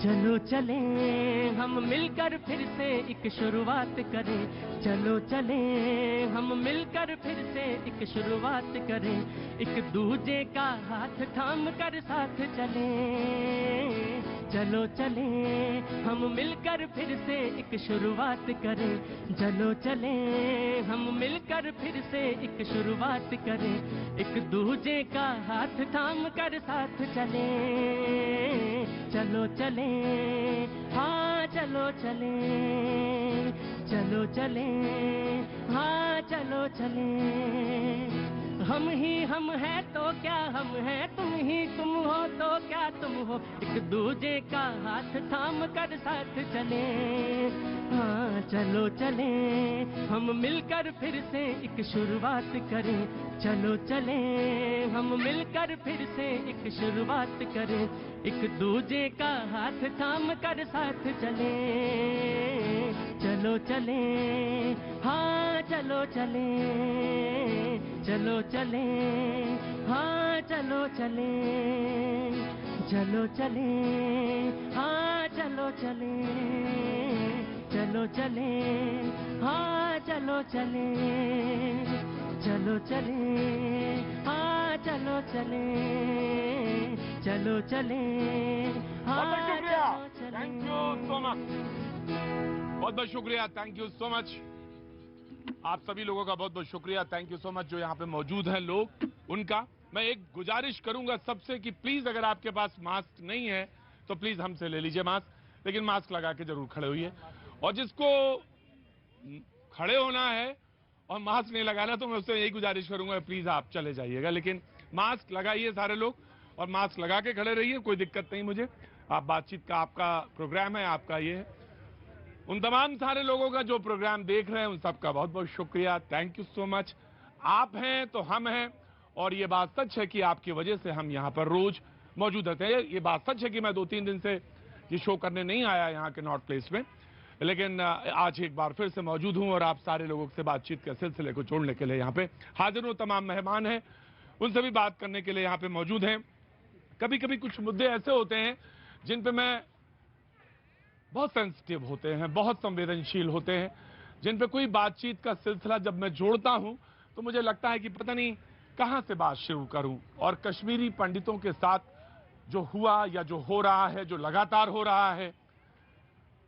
चलो चले हम मिलकर फिर से एक शुरुआत करें, चलो चले हम मिलकर फिर से एक शुरुआत करें, एक दूजे का हाथ थाम कर साथ चलें। चलो चले हम मिलकर फिर से एक शुरुआत करें, चलो चले हम मिलकर फिर से एक शुरुआत करें, एक दूजे का हाथ थाम कर साथ चलें। चलो चले हाँ चलो चले, चलो चले हाँ चलो चले। हम ही हम हैं तो क्या हम हैं, तुम ही तुम हो तो क्या तुम हो, एक दूजे का हाथ थाम कर साथ चले। हाँ चलो चले हम मिलकर फिर से एक शुरुआत करें, चलो चले हम मिलकर फिर से एक शुरुआत करें, एक दूजे का हाथ थाम कर साथ चले। चलो चले हाँ चलो चले, चलो चले हाँ चलो चले, चलो चले हाँ चलो चले, चलो चले हाँ चलो चले, चलो चले हाँ चलो चले, चलो चले हाँ चलो चले। थैंक यू सो मच, बहुत बहुत शुक्रिया, थैंक यू सो मच। आप सभी लोगों का बहुत बहुत शुक्रिया, थैंक यू सो मच जो यहाँ पे मौजूद हैं लोग उनका। मैं एक गुजारिश करूंगा सबसे कि प्लीज अगर आपके पास मास्क नहीं है तो प्लीज हमसे ले लीजिए मास्क, लेकिन मास्क लगा के जरूर खड़े होइए। और जिसको खड़े होना है और मास्क नहीं लगाना तो मैं उससे यही गुजारिश करूंगा प्लीज आप चले जाइएगा, लेकिन मास्क लगाइए सारे लोग और मास्क लगा के खड़े रहिए, कोई दिक्कत नहीं मुझे। आप बातचीत का आपका प्रोग्राम है, आपका ये है। उन तमाम सारे लोगों का जो प्रोग्राम देख रहे हैं उन सबका बहुत बहुत शुक्रिया, थैंक यू सो मच। आप हैं तो हम हैं और ये बात सच है कि आपकी वजह से हम यहाँ पर रोज मौजूद रहते हैं। ये बात सच है कि मैं 2-3 दिन से ये शो करने नहीं आया यहाँ के नॉर्थ प्लेस में, लेकिन आज एक बार फिर से मौजूद हूँ और आप सारे लोगों से बातचीत के सिलसिले को जोड़ने के लिए यहाँ पे हाजिर हूँ। तमाम मेहमान हैं उनसे भी बात करने के लिए यहाँ पे मौजूद हैं। कभी कभी कुछ मुद्दे ऐसे होते हैं जिन पे मैं बहुत सेंसिटिव होते हैं, बहुत संवेदनशील होते हैं, जिन पे कोई बातचीत का सिलसिला जब मैं जोड़ता हूं तो मुझे लगता है कि पता नहीं कहां से बात शुरू करूं। और कश्मीरी पंडितों के साथ जो हुआ या जो हो रहा है, जो लगातार हो रहा है,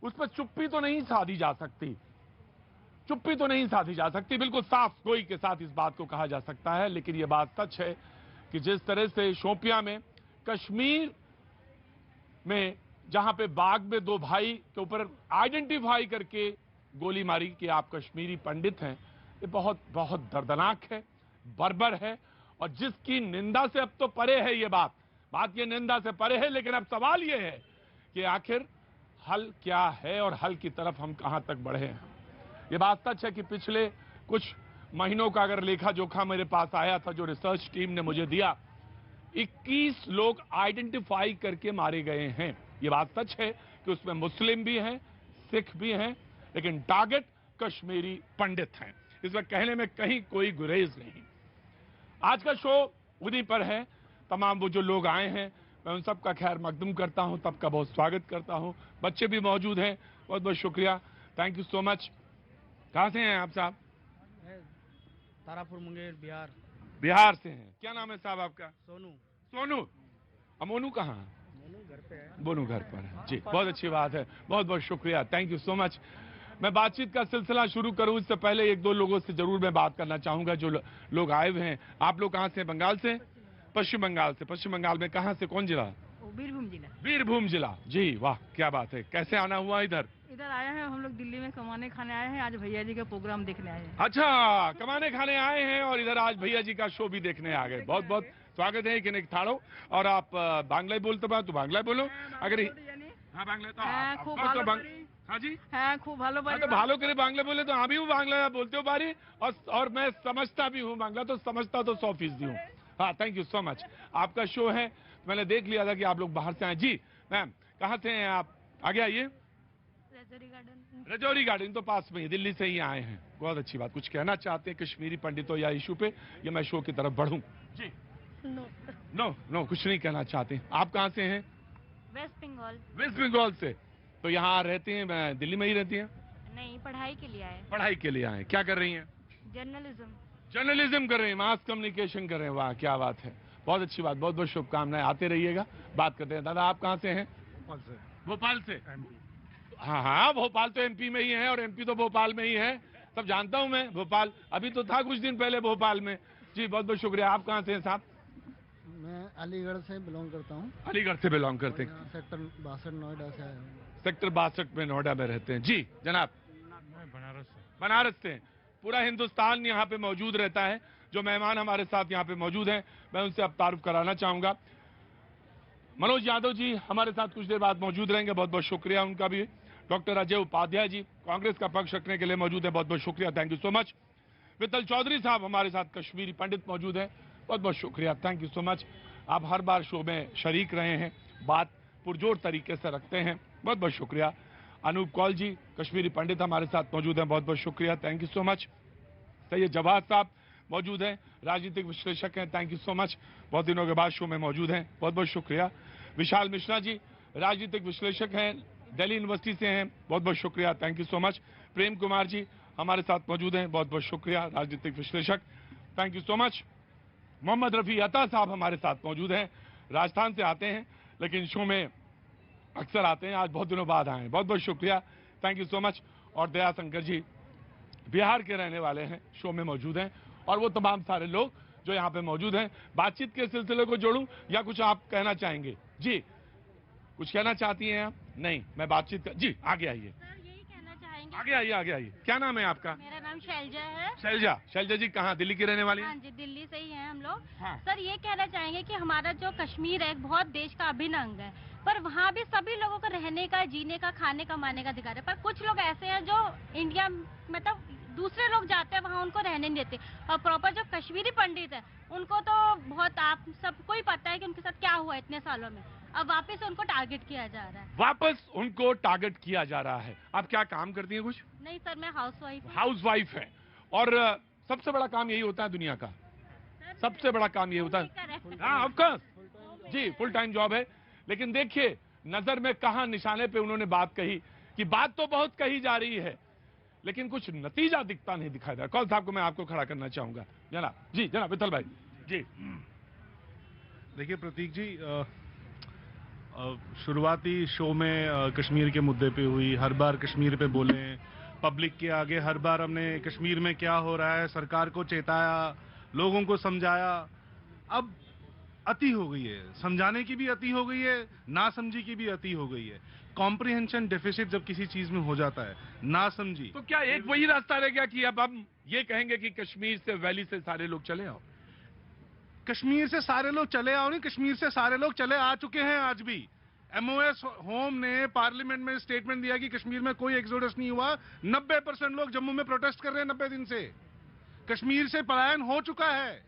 उस पर चुप्पी तो नहीं साधी जा सकती, चुप्पी तो नहीं साधी जा सकती। बिल्कुल साफ गोई के साथ इस बात को कहा जा सकता है, लेकिन यह बात सच है कि जिस तरह से शोपियां में, कश्मीर में, जहां पे बाग में 2 भाई के ऊपर आइडेंटिफाई करके गोली मारी कि आप कश्मीरी पंडित हैं, ये बहुत बहुत दर्दनाक है, बर्बर है और जिसकी निंदा से अब तो परे है ये बात ये निंदा से परे है। लेकिन अब सवाल ये है कि आखिर हल क्या है और हल की तरफ हम कहां तक बढ़े हैं। ये बात सच है कि पिछले कुछ महीनों का अगर लेखा जोखा मेरे पास आया था, जो रिसर्च टीम ने मुझे दिया, 21 लोग आइडेंटिफाई करके मारे गए हैं। ये बात सच है कि उसमें मुस्लिम भी हैं, सिख भी हैं, लेकिन टारगेट कश्मीरी पंडित हैं। इसमें कहने में कहीं कोई गुरेज नहीं। आज का शो उन्हीं पर है। तमाम वो जो लोग आए हैं मैं उन सबका खैर मकदम करता हूं, सबका बहुत स्वागत करता हूं। बच्चे भी मौजूद हैं, बहुत बहुत शुक्रिया, थैंक यू सो मच। कहां से हैं आप साहब? तारापुर मुंगेर बिहार। बिहार से हैं, क्या नाम है साहब आपका? सोनू। सोनू। मोनू कहाँ है? मोनू घर पे है। बोनू घर पर है जी, बहुत अच्छी बात है, बहुत बहुत शुक्रिया, थैंक यू सो मच। मैं बातचीत का सिलसिला शुरू करूं इससे पहले 1-2 लोगों से जरूर मैं बात करना चाहूंगा जो लोग आए हुए हैं। आप लोग कहां से? बंगाल से? पश्चिम बंगाल से। पश्चिम बंगाल में कहां से, कौन जिला? बीरभूम जिला। बीरभूम जिला, जी वाह क्या बात है। कैसे आना हुआ इधर? इधर आए हैं हम लोग, दिल्ली में कमाने खाने आए हैं, आज भैया जी का प्रोग्राम देखने आए हैं। अच्छा, कमाने खाने आए हैं और इधर आज भैया जी का शो भी देखने आ गए, बहुत बहुत स्वागत है। कि थाड़ो। और आप बांग्ला बोलते पाओ तो बांग्ला बोलो, अगर हाँ बांग्ला तो हाँ जी हाँ खूब भालो तो भालो करे बांग्ला बोले तो हाँ भी हूँ बांग्ला बोलते हो बारी, और मैं समझता भी हूँ बांग्ला, तो समझता तो 100% हूँ। हाँ थैंक यू सो मच। आपका शो है, मैंने देख लिया था कि आप लोग बाहर से आए। जी मैम, कहाँ से हैं आप? आगे आइए। रजौरी गार्डन तो पास में ही, दिल्ली से ही आए हैं, बहुत अच्छी बात। कुछ कहना चाहते हैं कश्मीरी पंडितों या इशू पे, या मैं शो की तरफ बढ़ूं? जी नो, कुछ नहीं कहना चाहते। आप कहाँ से हैं? वेस्ट बंगाल। वेस्ट बंगाल से। तो यहाँ रहती हैं, मैं दिल्ली में ही रहती हैं? नहीं, पढ़ाई के लिए आए। पढ़ाई के लिए आए। क्या कर रही हैं? जर्नलिज्म। जर्नलिज्म कर रहे हैं, मास कम्युनिकेशन कर रहे हैं। वाह क्या बात है, बहुत अच्छी बात, बहुत बहुत शुभकामनाएं। आते रहिएगा, बात करते हैं। दादा आप कहाँ से हैं? भोपाल से। हाँ हाँ, भोपाल तो एमपी में ही है और एमपी तो भोपाल में ही है, सब जानता हूँ मैं। भोपाल अभी तो था कुछ दिन पहले भोपाल में। जी बहुत बहुत शुक्रिया। आप कहाँ से हैं साहब? मैं अलीगढ़ से बिलोंग करता हूँ। अलीगढ़ से बिलोंग करते हैं। सेक्टर 62 नोएडा से आया हूँ। सेक्टर 62 में नोएडा में रहते हैं। जी जनाब। मैं बनारस से। बनारस से। पूरा हिंदुस्तान यहाँ पे मौजूद रहता है। जो मेहमान हमारे साथ यहाँ पे मौजूद हैं, मैं उनसे अब तारुफ कराना चाहूंगा। मनोज यादव जी हमारे साथ कुछ देर बाद मौजूद रहेंगे, बहुत बहुत शुक्रिया उनका भी। डॉक्टर अजय उपाध्याय जी कांग्रेस का पक्ष रखने के लिए मौजूद है, बहुत बहुत शुक्रिया, thank you so much. Vitthal Chaudhary साहब हमारे साथ कश्मीरी पंडित मौजूद हैं, बहुत बहुत शुक्रिया, थैंक यू सो मच। आप हर बार शो में शरीक रहे हैं, बात पुरजोर तरीके से रखते हैं, बहुत बहुत शुक्रिया। अनूप कौल जी कश्मीरी पंडित हमारे साथ मौजूद हैं, बहुत बहुत शुक्रिया, thank you so much. Syed Jawad साहब मौजूद हैं, राजनीतिक विश्लेषक हैं, थैंक यू सो मच, बहुत दिनों के बाद शो में मौजूद हैं, बहुत बहुत शुक्रिया। विशाल मिश्रा जी राजनीतिक विश्लेषक हैं, दिल्ली यूनिवर्सिटी से हैं, बहुत बहुत शुक्रिया, thank you so much. Prem Kumar ji हमारे साथ मौजूद हैं, बहुत बहुत शुक्रिया, राजनीतिक विश्लेषक, thank you so much. Mohammad Rafi Ata साहब हमारे साथ मौजूद हैं, राजस्थान से आते हैं लेकिन शो में अक्सर आते हैं, आज बहुत दिनों बाद आए हैं, बहुत बहुत शुक्रिया, थैंक यू सो मच। और दया शंकर जी बिहार के रहने वाले हैं, शो में मौजूद हैं, और वो तमाम सारे लोग जो यहाँ पे मौजूद हैं। बातचीत के सिलसिले को जोड़ूं या कुछ आप कहना चाहेंगे? जी कुछ कहना चाहती हैं आप? नहीं, मैं बातचीत जी आगे आइए। सर यही कहना चाहेंगे। आगे आइए, आगे आइए। क्या नाम है आपका? मेरा नाम शैलजा है। शैलजा। शैलजा जी कहाँ, दिल्ली की रहने वाली हैं? हाँ जी, दिल्ली से ही हैं हम लोग। हाँ। सर ये कहना चाहेंगे कि हमारा जो कश्मीर है एक बहुत देश का अभिन्न अंग है, पर वहाँ भी सभी लोगों को रहने का, जीने का, खाने का, माने का अधिकार है। पर कुछ लोग ऐसे हैं जो इंडिया मतलब दूसरे लोग जाते हैं वहाँ उनको रहने नहीं देते। और प्रॉपर जो कश्मीरी पंडित है उनको तो बहुत, आप सबको ही पता है कि उनके साथ क्या हुआ इतने सालों में। अब वापस उनको टारगेट किया जा रहा है। वापस उनको टारगेट किया जा रहा है। आप क्या काम करती हैं? कुछ नहीं सर, मैं हाउसवाइफ हूँ। हाउसवाइफ है, और सबसे बड़ा काम यही होता है दुनिया का, सबसे बड़ा काम ये होता है। हाँ ऑफ कोर्स जी, फुल टाइम जॉब है। लेकिन देखिए नजर में कहां निशाने पे उन्होंने बात कही कि बात तो बहुत कही जा रही है लेकिन कुछ नतीजा दिखता नहीं दिखाई दे रहा। कौल साहब को मैं आपको खड़ा करना चाहूंगा। जनाब जी, जनाब विठल भाई जी। देखिए प्रतीक जी, शुरुआती शो में कश्मीर के मुद्दे पे हुई, हर बार कश्मीर पे बोले, पब्लिक के आगे हर बार हमने कश्मीर में क्या हो रहा है सरकार को चेताया, लोगों को समझाया। अब अति हो गई है, समझाने की भी अति हो गई है, ना समझी की भी अति हो गई है। कॉम्प्रिहेंशन डेफिसिट जब किसी चीज में हो जाता है, ना समझी, तो क्या एक वही रास्ता रह गया कि अब हम ये कहेंगे कि कश्मीर से, वैली से सारे लोग चले आओ? कश्मीर से सारे लोग चले आओ नहीं, कश्मीर से सारे लोग चले आ चुके हैं। आज भी एमओएस होम ने पार्लियामेंट में स्टेटमेंट दिया कि कश्मीर में कोई एक्सोडस नहीं हुआ। 90% लोग जम्मू में प्रोटेस्ट कर रहे हैं 90 दिन से। कश्मीर से पलायन हो चुका है।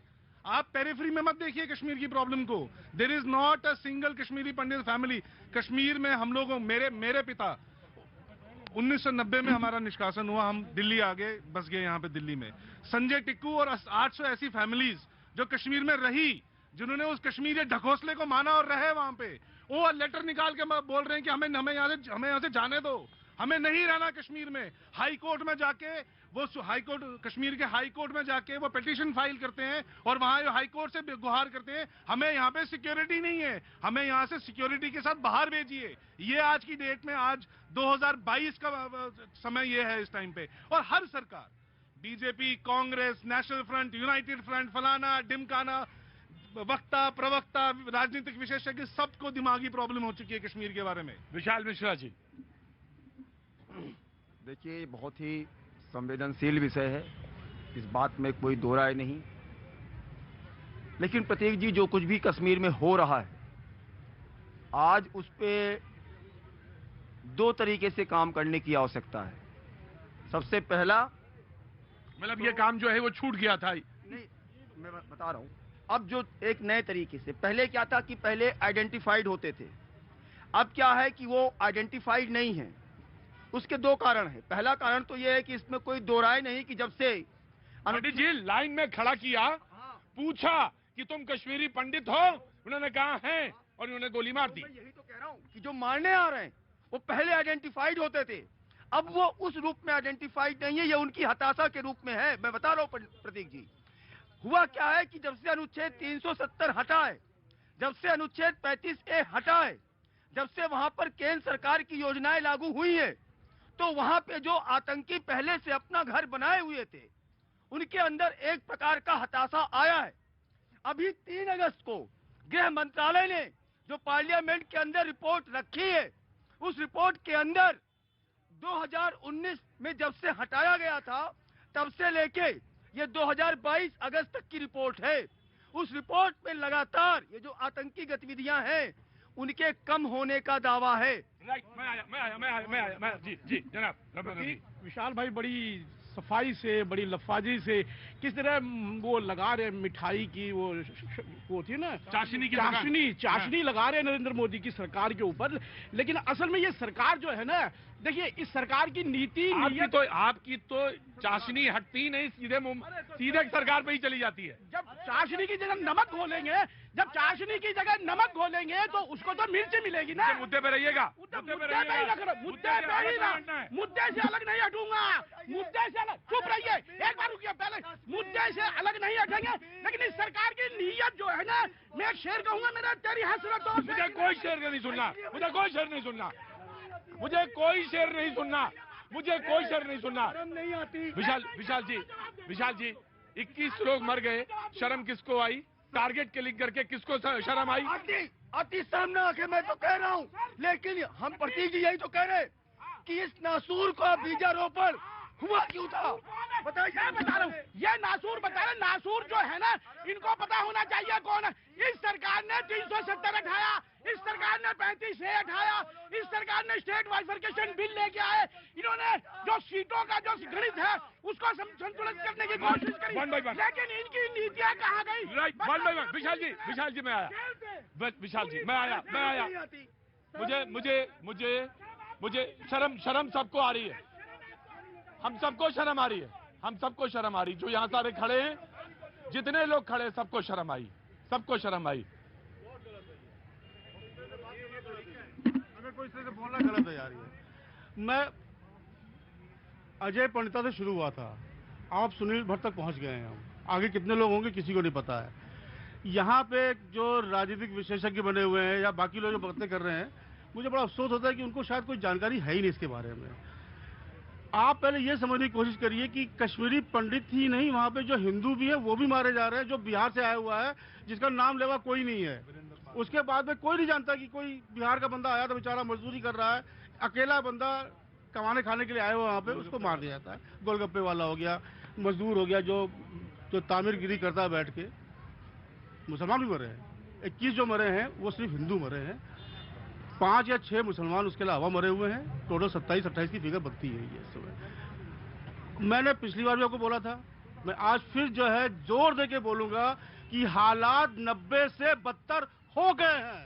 आप पेरिफेरी में मत देखिए कश्मीर की प्रॉब्लम को। There is not a single Kashmiri Pandit family. Kashmir में हम लोगों, मेरे पिता 1990 में हमारा निष्कासन हुआ, हम दिल्ली आ गए, बस गए यहाँ पे दिल्ली में। संजय टिक्कू और 800 ऐसी फैमिलीज जो कश्मीर में रही, जिन्होंने उस कश्मीरी ढकोसले को माना और रहे वहां पे, वो लेटर निकाल के बोल रहे हैं कि हमें यहाँ से जाने दो, हमें नहीं रहना कश्मीर में। हाई कोर्ट में जाके वो कश्मीर के हाई कोर्ट में जाके वो पिटीशन फाइल करते हैं और वहां हाई कोर्ट से गुहार करते हैं, हमें यहाँ पे सिक्योरिटी नहीं है, हमें यहाँ से सिक्योरिटी के साथ बाहर भेजिए। ये आज की डेट में, आज 2022 का समय ये है इस टाइम पे। और हर सरकार, BJP, Congress, national front, United front, फलाना डिमकाना, वक्ता प्रवक्ता, राजनीतिक विशेषज्ञ, सबको दिमागी प्रॉब्लम हो चुकी है कश्मीर के बारे में। विशाल मिश्रा जी। देखिए बहुत ही संवेदनशील विषय है, इस बात में कोई दो राय नहीं। लेकिन प्रतीक जी, जो कुछ भी कश्मीर में हो रहा है आज, उस पे दो तरीके से काम करने की आवश्यकता है। सबसे पहला, मतलब ये काम जो है वो छूट गया था। नहीं, मैं बता रहा हूं, अब जो एक नए तरीके से, पहले क्या था कि पहले आइडेंटिफाइड होते थे, अब क्या है कि वो आइडेंटिफाइड नहीं है। उसके दो कारण हैं। पहला कारण तो ये है कि इसमें कोई दो राय नहीं कि जब से पंडित जी लाइन में खड़ा किया, पूछा कि तुम कश्मीरी पंडित हो, उन्होंने कहा है, और इन्होंने गोली मार दी। मैं यही तो कह रहा हूँ कि जो मारने आ रहे हैं वो पहले आइडेंटिफाइड होते थे, अब वो उस रूप में आइडेंटिफाइड नहीं है, ये उनकी हताशा के रूप में है। मैं बता रहा हूँ प्रतीक जी, हुआ क्या है कि जब से अनुच्छेद 370 हटा है, जब से अनुच्छेद 35A हटा है, जब से वहां पर केंद्र सरकार की योजनाएं लागू हुई है, तो वहां पे जो आतंकी पहले से अपना घर बनाए हुए थे, उनके अंदर एक प्रकार का हताशा आया है। अभी 3 अगस्त को गृह मंत्रालय ने जो पार्लियामेंट के अंदर रिपोर्ट रखी है, उस रिपोर्ट के अंदर 2019 में जब से हटाया गया था तब से लेके ये 2022 अगस्त तक की रिपोर्ट है। उस रिपोर्ट में लगातार ये जो आतंकी गतिविधियां हैं उनके कम होने का दावा है। राइट, मैं आया, जी जनाब। विशाल भाई बड़ी सफाई से, बड़ी लफाजी से किस तरह वो लगा रहे मिठाई की वो होती है ना, चाशनी लगा रहे हैं नरेंद्र मोदी की सरकार के ऊपर। लेकिन असल में ये सरकार जो है ना, देखिए इस सरकार की नीति आपकी तो चाशनी हटती नहीं, सीधे सरकार पे ही चली जाती है। जब चाशनी की जगह नमक घोलेंगे, जब चाशनी की जगह नमक घोलेंगे तो उसको तो मिर्च मिलेगी ना। मुद्दे पे रहिएगा, मुद्दे से अलग नहीं हटूंगा, मुद्दे से अलग, चुप रहिए एक बार रुकिए, पहले मुद्दे से अलग नहीं हटेंगे। लेकिन इस सरकार की नीयत जो है ना, मैं एक शेर कहूंगा, मेरा तेरी हसरत। मुझे कोई शेर नहीं सुनना, मुझे कोई शेर नहीं सुनना, मुझे कोई शेर नहीं सुनना, मुझे कोई शेर नहीं सुनना। नहीं आती विशाल जी 21 लोग मर गए, शर्म किसको आई? टारगेट क्लिक करके किसको शर्म आई? अति शर्म ना आके मैं तो कह रहा हूँ। लेकिन हम प्रतीक जी यही तो कह रहे कि इस नासूर का बीजारोपण हुआ क्यों था? बताइए, बता रहा हूँ, ये नासूर बता रहे। नासूर जो है ना, इनको पता होना चाहिए कौन है। इस सरकार ने 370 हटाया, इस सरकार ने 35A हटाया, इस सरकार ने स्टेट बाइफरकेशन बिल लेके आए। इन्होंने जो सीटों का जो गणित है उसको संतुलित करने की कोशिश करी, लेकिन इनकी नीतियाँ कहाँ गई? राइट, विशाल जी मैं आया, विशाल जी मैं आया। मुझे शर्म सबको आ रही है, हम सबको शर्म आ रही है, हम सबको शर्म आ रही। जो यहाँ सारे खड़े हैं, जितने लोग खड़े, सबको शर्म आई, सबको शर्म आई। अगर कोई इस तरह से बोलना गलत है यार। ये मैं अजय पंडिता से शुरू हुआ था, आप सुनील भट्ट तक पहुंच गए हैं। हम आगे कितने लोग होंगे किसी को नहीं पता है। यहाँ पे जो राजनीतिक विशेषज्ञ बने हुए हैं या बाकी लोग जो बातें कर रहे हैं, मुझे बड़ा अफसोस होता है कि उनको शायद कोई जानकारी है ही नहीं इसके बारे में। आप पहले ये समझने की कोशिश करिए कि कश्मीरी पंडित ही नहीं, वहाँ पे जो हिंदू भी है वो भी मारे जा रहे हैं, जो बिहार से आया हुआ है जिसका नाम लेवा कोई नहीं है। उसके बाद में कोई नहीं जानता कि कोई बिहार का बंदा आया तो बेचारा मजदूरी कर रहा है, अकेला बंदा कमाने खाने के लिए आया हुआ वहाँ पे, उसको मार दिया जाता है। गोलगप्पे वाला हो गया, मजदूर हो गया, जो तामीरगिरी करता है बैठ के। मुसलमान भी मरे हैं, 21 जो मरे हैं वो सिर्फ हिंदू मरे हैं, 5 या 6 मुसलमान उसके अलावा मरे हुए हैं। टोटल 27-28 की फिगर बनती है ये समय। मैंने पिछली बार भी आपको बोला था, मैं आज फिर जो है जोर दे के बोलूंगा कि हालात 90 से बदतर हो गए हैं।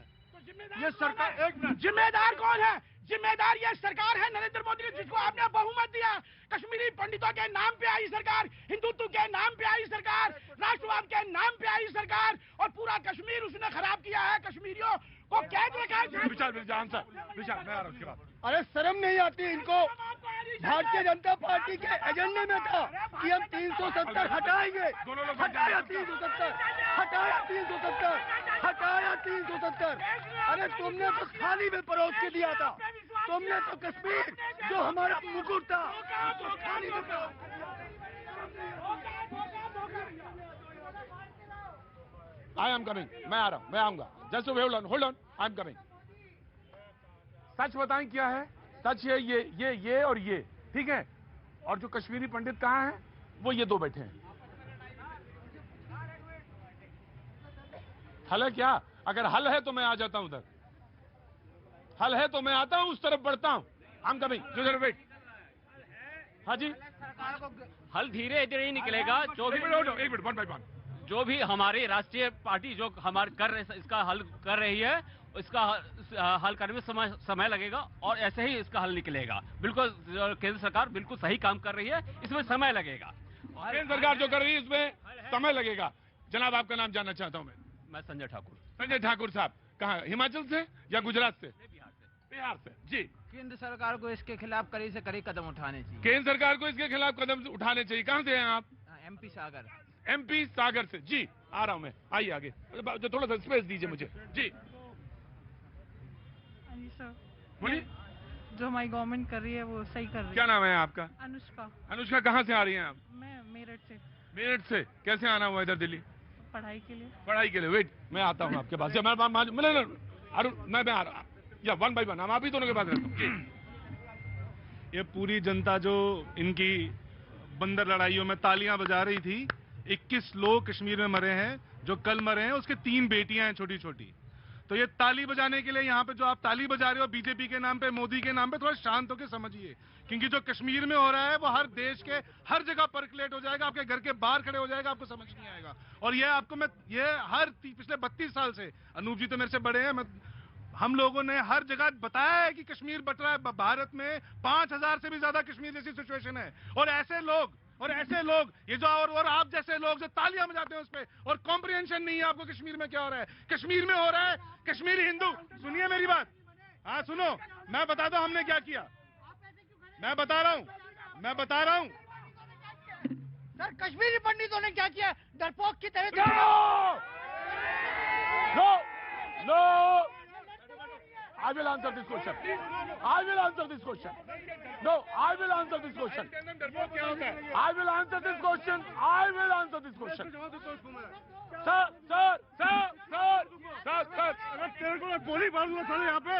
ये सरकार, एक जिम्मेदार कौन है? जिम्मेदार ये सरकार है नरेंद्र मोदी ने, जिसको आपने बहुमत दिया। कश्मीरी पंडितों के नाम पे आई सरकार, हिंदुत्व के नाम पे आई सरकार, राष्ट्रवाद के नाम पे आई सरकार, और पूरा कश्मीर उसने खराब किया है। कश्मीरियों को कैद रखा है। विशाल मैं आ रहा हूँ उसके बाद। अरे शर्म नहीं आती इनको? भारतीय जनता पार्टी के एजेंडे में था कि हम 370 हटाएंगे, हटाया 370, हटाया 370, हटाया 370। अरे तुमने तो थाली में परोस के दिया था, तुमने तो कश्मीर जो हमारा मुकुट था उसको थाली में आई एम कमिंग, मैं आ रहा हूं, मैं आऊंगा। Just hold on, I am coming. सच बताएं क्या है? सच है ये और ये, ठीक है? और जो कश्मीरी पंडित कहाँ हैं? वो ये 2 बैठे हैं। हल है क्या? अगर हल है तो मैं आ जाता हूं उधर, हल है तो मैं आता हूं, उस तरफ बढ़ता हूं। I M coming, just wait. हाँ जी, हल धीरे धीरे ही निकलेगा। एक मिनट, 1 by 1। जो भी हमारी राष्ट्रीय पार्टी जो हमारे कर रहे, इसका हल कर रही है, इसका हल करने में समय लगेगा, और ऐसे ही इसका हल निकलेगा। बिल्कुल केंद्र सरकार बिल्कुल सही काम कर रही है, इसमें समय लगेगा। केंद्र सरकार जो कर रही है इसमें समय लगेगा। जनाब आपका नाम जानना चाहता हूं मैं। संजय ठाकुर। संजय ठाकुर साहब, कहाँ, हिमाचल से या गुजरात से? बिहार से। जी, केंद्र सरकार को इसके खिलाफ कड़ी से कड़ी कदम उठाने चाहिए। केंद्र सरकार को इसके खिलाफ कदम उठाने चाहिए। कहाँ से हैं आप? MP सागर। MP सागर से। जी, आ रहा हूँ मैं, आइए आगे, जो थोड़ा सा स्पेस दीजिए मुझे। जी सर, बोलिए। जो हमारी गवर्नमेंट कर रही है वो सही कर रही है। क्या नाम है आपका? अनुष्का। अनुष्का, कहाँ से आ रही हैं आप? मैं मेरठ से। मेरठ से। कैसे आना हुआ इधर दिल्ली? पढ़ाई के लिए। पढ़ाई के लिए। वेट, मैं आता हूँ आपके पास। मिले अरुण, मैं आ रहा, या 1 by 1 हम आप ही दोनों के पास रहता हूँ। ये पूरी जनता जो इनकी बंदर लड़ाइयों में तालियां बजा रही थी, 21 लोग कश्मीर में मरे हैं, जो कल मरे हैं उसके 3 बेटियां हैं छोटी छोटी। तो ये ताली बजाने के लिए यहाँ पे जो आप ताली बजा रहे हो बीजेपी के नाम पे, मोदी के नाम पे, थोड़ा शांत होकर समझिए, क्योंकि जो कश्मीर में हो रहा है वो हर देश के हर जगह परकलेट हो जाएगा, आपके घर के बाहर खड़े हो जाएगा, आपको समझ नहीं आएगा। और ये आपको मैं ये हर पिछले 32 साल से, अनूप जी तो मेरे से बड़े हैं, हम लोगों ने हर जगह बताया है कि कश्मीर बट रहा है। भारत में 5000 से भी ज्यादा कश्मीर जैसी सिचुएशन है, और ऐसे लोग ये जो और आप जैसे लोग जो तालियां बजाते हैं उस पे, और कॉम्प्रिहेंशन नहीं है आपको कश्मीर में क्या हो रहा है। कश्मीर में हो रहा है, कश्मीरी हिंदू, सुनिए मेरी बात, हाँ सुनो, मैं बता दो हमने क्या किया, मैं बता रहा हूँ सर, कश्मीरी पंडितों ने क्या किया? डरपोक की तरह। No, I will answer this question. I will answer this question. No, I will answer this question. I will answer this question. I will answer this question. Sir. तेरे को गोली मार दूंगा साले यहाँ पे।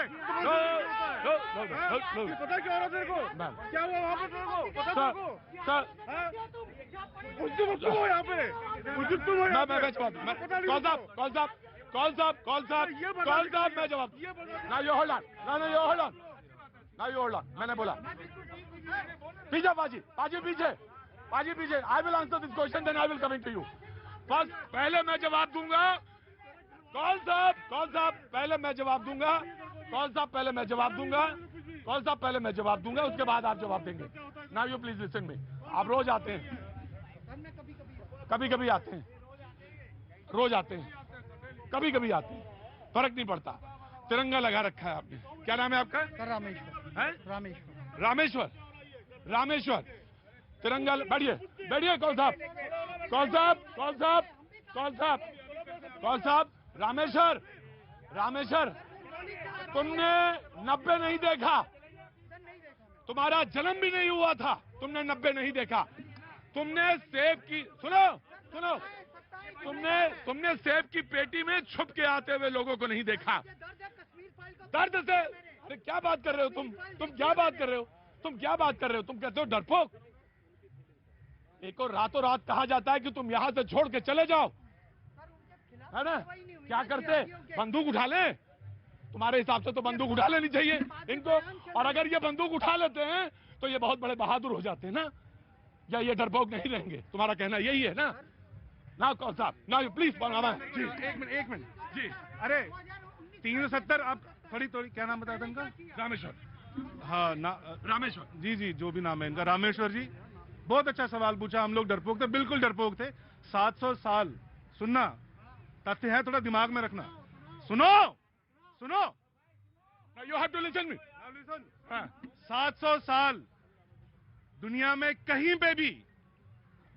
पता क्या हो रहा है तेरे को? क्या हुआ वहाँ पे तेरे को? पता तेरे को? सर, तुम हो यहाँ पे। तुम हो यहाँ पे। कौन साहब, मैं जवाब। Now you hold on. मैंने बोला पीछे पीछे। I will answer this question, then I will come to you. First, पहले मैं जवाब दूंगा। कौन साहब पहले मैं जवाब दूंगा। उसके बाद आप जवाब देंगे। Now you please listen me. आप रोज आते हैं, कभी आते हैं, रोज आते हैं, कभी आते हैं, फर्क नहीं पड़ता। तिरंगा लगा रखा है आपने। क्या नाम है आपका? रामेश्वर। तिरंगा, बैठिए। कौन साहब? रामेश्वर, तुमने 90 नहीं देखा, तुम्हारा जन्म भी नहीं हुआ था, तुमने 90 नहीं देखा। तुमने सेब की, सुनो, तुमने सेब की पेटी में छुप के आते हुए लोगों को नहीं देखा। दर्द से। अरे क्या बात कर रहे हो तुम क्या बात कर रहे हो? तुम कहते हो डरपोक। एक और रातों रात कहा जाता है कि तुम यहां से छोड़ के चले जाओ, है ना? क्या करते? बंदूक उठा लें? तुम्हारे हिसाब से तो बंदूक उठा लेनी चाहिए इनको। और अगर ये बंदूक उठा लेते हैं तो ये बहुत बड़े बहादुर हो जाते हैं ना, या ये डरपोक नहीं रहेंगे? तुम्हारा कहना यही है ना? ना कौन साहब, ना प्लीज जी, एक मिनट जी। अरे 370 आप थोड़ी क्या नाम बताया था इनका? रामेश्वर। हाँ रामेश्वर जी, जो भी नाम है इनका, रामेश्वर जी, बहुत अच्छा सवाल पूछा। हम लोग डरपोक थे, बिल्कुल डरपोक थे। 700 साल, सुनना, तथ्य है, थोड़ा दिमाग में रखना। सुनो, you have to listen me. 700 साल दुनिया में कहीं पे भी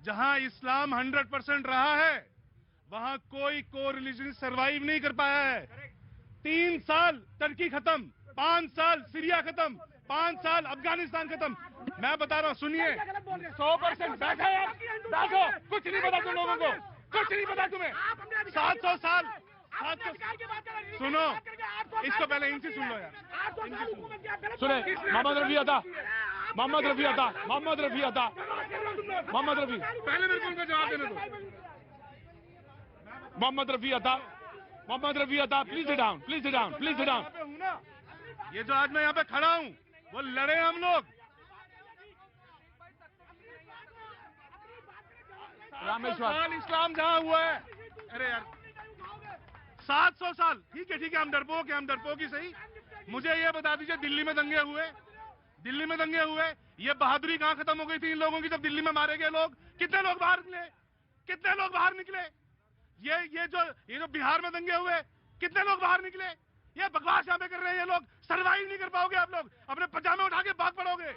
जहां इस्लाम 100% रहा है, वहां कोई रिलीजन सरवाइव नहीं कर पाया है। 3 साल टर्की खत्म, 5 साल सीरिया खत्म, 5 साल अफगानिस्तान खत्म। मैं बता रहा हूं, सुनिए, 100% बैठो, कुछ नहीं पता तुम लोगों को, कुछ नहीं पता तुम्हें। 700 साल, सुनो, इसको पहले इनसे सुन लो यार। सुने, मोहम्मद रफी आता। पहले मेरे को उनका जवाब देने दो। मोहम्मद रफी आता। Please sit down. ये जो आज मैं यहाँ पे खड़ा हूँ, वो लड़े हम लोग। रामेश्वर, इस्लाम जहाँ हुआ है, अरे यार 700 साल, ठीक है, हम डरपोक ही सही। मुझे ये बता दीजिए, दिल्ली में दंगे हुए, ये बहादुरी कहाँ खत्म हो गई थी इन लोगों की? जब दिल्ली में मारे गए लोग, कितने लोग बाहर निकले? ये जो बिहार में दंगे हुए, कितने लोग बाहर निकले? ये बकवास यहाँ पे कर रहे हैं ये लोग। सर्वाइव नहीं कर पाओगे आप लोग, अपने पजामे उठा के भाग पड़ोगे।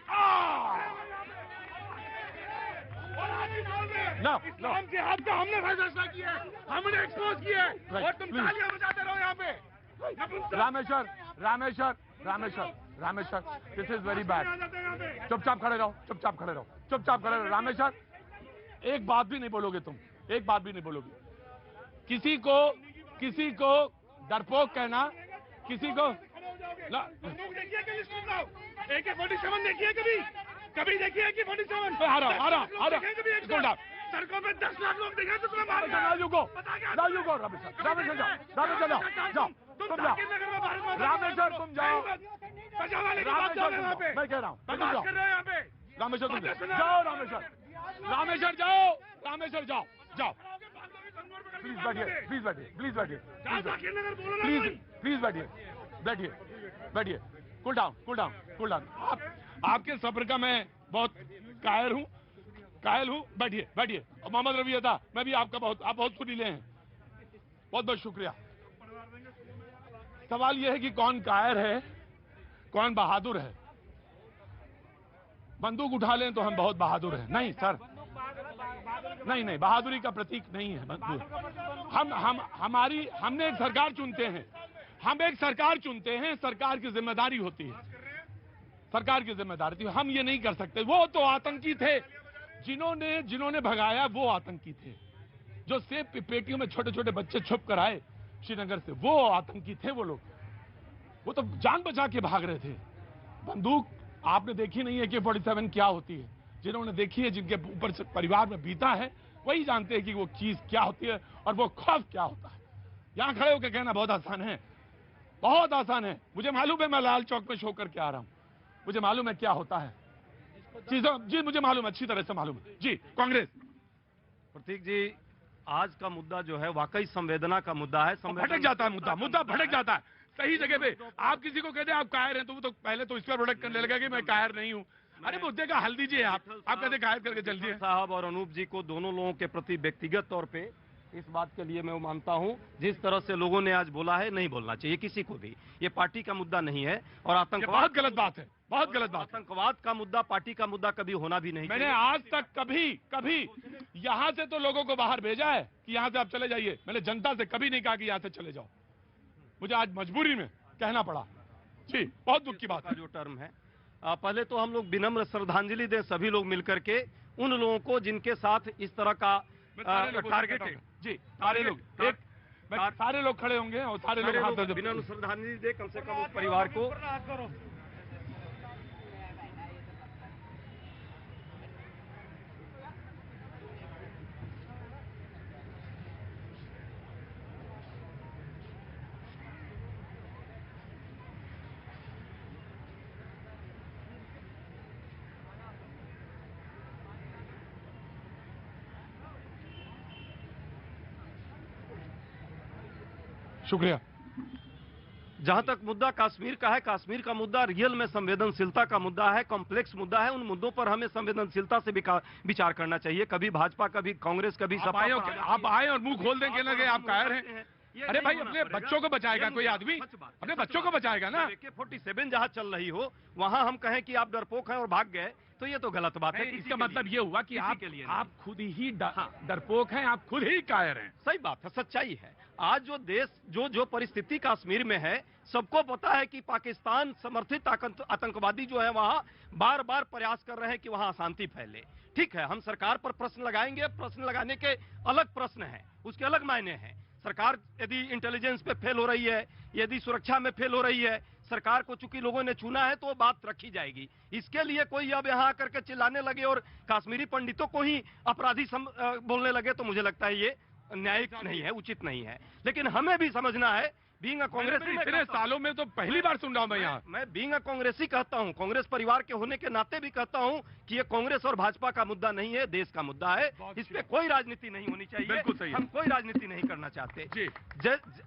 इस्लाम जिहाद का हमने फैसला किया है, हमने एक्सपोज किया है, और तुम तालियां बजाते रहो यहाँ पे। Rameshwar, Rameshwar, Rameshwar, Rameshwar, this is very bad. चुपचाप खड़े रहो, चुपचाप खड़े रहो, चुपचाप खड़े रहो। रामेश्वर, एक बात भी नहीं बोलोगे तुम, एक बात भी नहीं बोलोगे। किसी को डरपोक कहना, किसी को देखिए कि लिस्ट में AK-47 देखिए कभी देखिए AK-47। आ रहा सड़कों पे 10 लाख लोग देखे तो तुम्हें मार रामेश्वर, रामेश्वर जाओ, तुम जाओ, रामेश्वर तुम जाओ, रामेश्वर मैं कह रहा हूँ, रामेश्वर तुम जाओ, रामेश्वर जाओ, रामेश्वर जाओ, प्लीज बैठिए, प्लीज बैठिए, प्लीज बैठिए, प्लीज बैठिए, कूल डाउन। आपके सब्र का मैं बहुत कायल हूँ। बैठिए। और मोहम्मद रफी अता, मैं भी आप बहुत सुरीले हैं, बहुत शुक्रिया। सवाल यह है कि कौन कायर है, कौन बहादुर है? बंदूक उठा लें तो हम बहुत बहादुर हैं। नहीं सर, नहीं, बहादुरी का प्रतीक नहीं है बंदूक। हमने एक सरकार चुनते हैं, सरकार की जिम्मेदारी होती है, हम ये नहीं कर सकते। वो तो आतंकी थे, जिन्होंने भगाया वो आतंकी थे। जो सेब पेटियों में छोटे छोटे बच्चे छुप कर आए श्रीनगर से, वो आतंकी थे। वो तो जान बचा के भाग रहे थे। बंदूक आपने देखी नहीं है कि 47 क्या होती है। जिन्होंने देखी है, जिनके ऊपर परिवार में बीता है, वही जानते हैं कि वो चीज क्या होती है और वो खौफ क्या होता है। यहां खड़े होकर कहना बहुत आसान है, बहुत आसान है। मुझे मालूम है, मैं लाल चौक में शो करके आ रहा हूं, मुझे मालूम है क्या होता है चीजों। जी मुझे मालूम है, अच्छी तरह से मालूम है। जी कांग्रेस। प्रतीक जी, आज का मुद्दा जो है वाकई संवेदना का मुद्दा है। भटक जाता है मुद्दा भटक जाता है सही जगह पे। आप किसी को कहते हैं आप कायर हैं, तो वो तो पहले तो इस पर प्रोडक्ट करने लगा कि मैं कायर नहीं हूं। अरे मुद्दे का हल दीजिए। आप कहते कायर करके चल दिए। साहब और अनूप जी को, दोनों लोगों के प्रति व्यक्तिगत तौर पे इस बात के लिए मैं मानता हूं, जिस तरह से लोगों ने आज बोला है, नहीं बोलना चाहिए किसी को भी। ये पार्टी का मुद्दा नहीं है और आतंकवाद बहुत गलत बात है, बहुत गलत बात। आतंकवाद का मुद्दा, पार्टी का मुद्दा कभी होना भी नहीं। मैंने आज तक कभी यहां से तो लोगों को बाहर भेजा है कि यहां से आप चले जाइए। मैंने जनता से कभी नहीं कहा कि यहां से चले जाओ। मुझे आज मजबूरी में कहना पड़ा। जी बहुत दुख की बात है। जो टर्म है, पहले तो हम लोग विनम्र श्रद्धांजलि दें सभी लोग मिलकर के उन लोगों को जिनके साथ इस तरह का टारगेट है। जी सारे लोग खड़े होंगे और सारे लोग विनम्र श्रद्धांजलि दे कम से कम उस परिवार को। शुक्रिया। जहां तक मुद्दा कश्मीर का है, कश्मीर का मुद्दा रियल में संवेदनशीलता का मुद्दा है, कॉम्प्लेक्स मुद्दा है। उन मुद्दों पर हमें संवेदनशीलता से विचार करना चाहिए। कभी भाजपा, कभी कांग्रेस, कभी आप आए और मुंह खोल दें कहना कि आप कायर हैं। अरे भाई, अपने बच्चों को बचाएगा कोई आदमी, अपने बच्चों को बचाएगा ना। AK-47 जहां चल रही हो वहां हम कहें कि आप डरपोक हैं और भाग गए, तो ये तो गलत बात है। इसका मतलब ये हुआ कि आप खुद ही डरपोक हैं, आप खुद ही कायर हैं। सही बात है, सच्चाई है। आज जो देश जो परिस्थिति कश्मीर में है, सबको पता है कि पाकिस्तान समर्थित आतंकवादी जो है वहां बार बार प्रयास कर रहे हैं कि वहां अशांति फैले। ठीक है, हम सरकार पर प्रश्न लगाएंगे, प्रश्न लगाने के अलग प्रश्न है, उसके अलग मायने हैं। सरकार यदि इंटेलिजेंस पे फेल हो रही है, यदि सुरक्षा में फेल हो रही है, सरकार को चूंकि लोगों ने चुना है तो वो बात रखी जाएगी। इसके लिए कोई अब यहाँ आकर के चिल्लाने लगे और कश्मीरी पंडितों को ही अपराधी बोलने लगे, तो मुझे लगता है ये न्यायिक नहीं है, उचित नहीं है। लेकिन हमें भी समझना है, बीइंग अ कांग्रेसी, इतने सालों में तो पहली बार सुन रहा हूं मैं यहाँ। मैं बीइंग अ कांग्रेसी कहता हूं, कांग्रेस परिवार के होने के नाते भी कहता हूं कि ये कांग्रेस और भाजपा का मुद्दा नहीं है, देश का मुद्दा है। इस पे कोई राजनीति नहीं होनी चाहिए। बिल्कुल सही। हम कोई राजनीति नहीं करना चाहते। जी।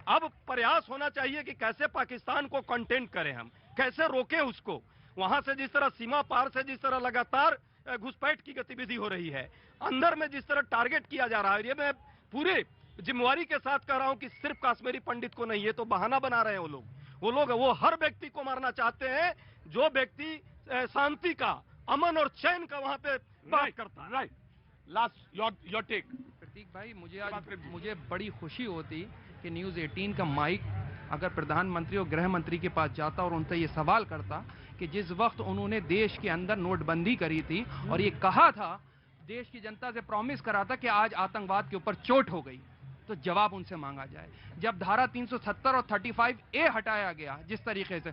अब प्रयास होना चाहिए कि कैसे पाकिस्तान को कंटेन करें, हम कैसे रोकें उसको। वहां से जिस तरह सीमा पार से जिस तरह लगातार घुसपैठ की गतिविधि हो रही है, अंदर में जिस तरह टारगेट किया जा रहा है, ये मैं पूरे जिम्मेवारी के साथ कह रहा हूं कि सिर्फ कश्मीरी पंडित को नहीं, ये तो बहाना बना रहे हैं वो हर व्यक्ति को मारना चाहते हैं जो व्यक्ति शांति का, अमन और चैन का वहां पे बात करता है। Right, last your take. Prateek भाई, मुझे बड़ी खुशी होती कि न्यूज़ 18 का माइक अगर प्रधानमंत्री और गृह मंत्री के पास जाता और उनसे ये सवाल करता कि जिस वक्त उन्होंने देश के अंदर नोटबंदी करी थी और ये कहा था, देश की जनता से प्रॉमिस करा था कि आज आतंकवाद के ऊपर चोट हो गई, तो जवाब उनसे मांगा जाए। जब धारा 370 और 35A हटाया गया जिस तरीके से,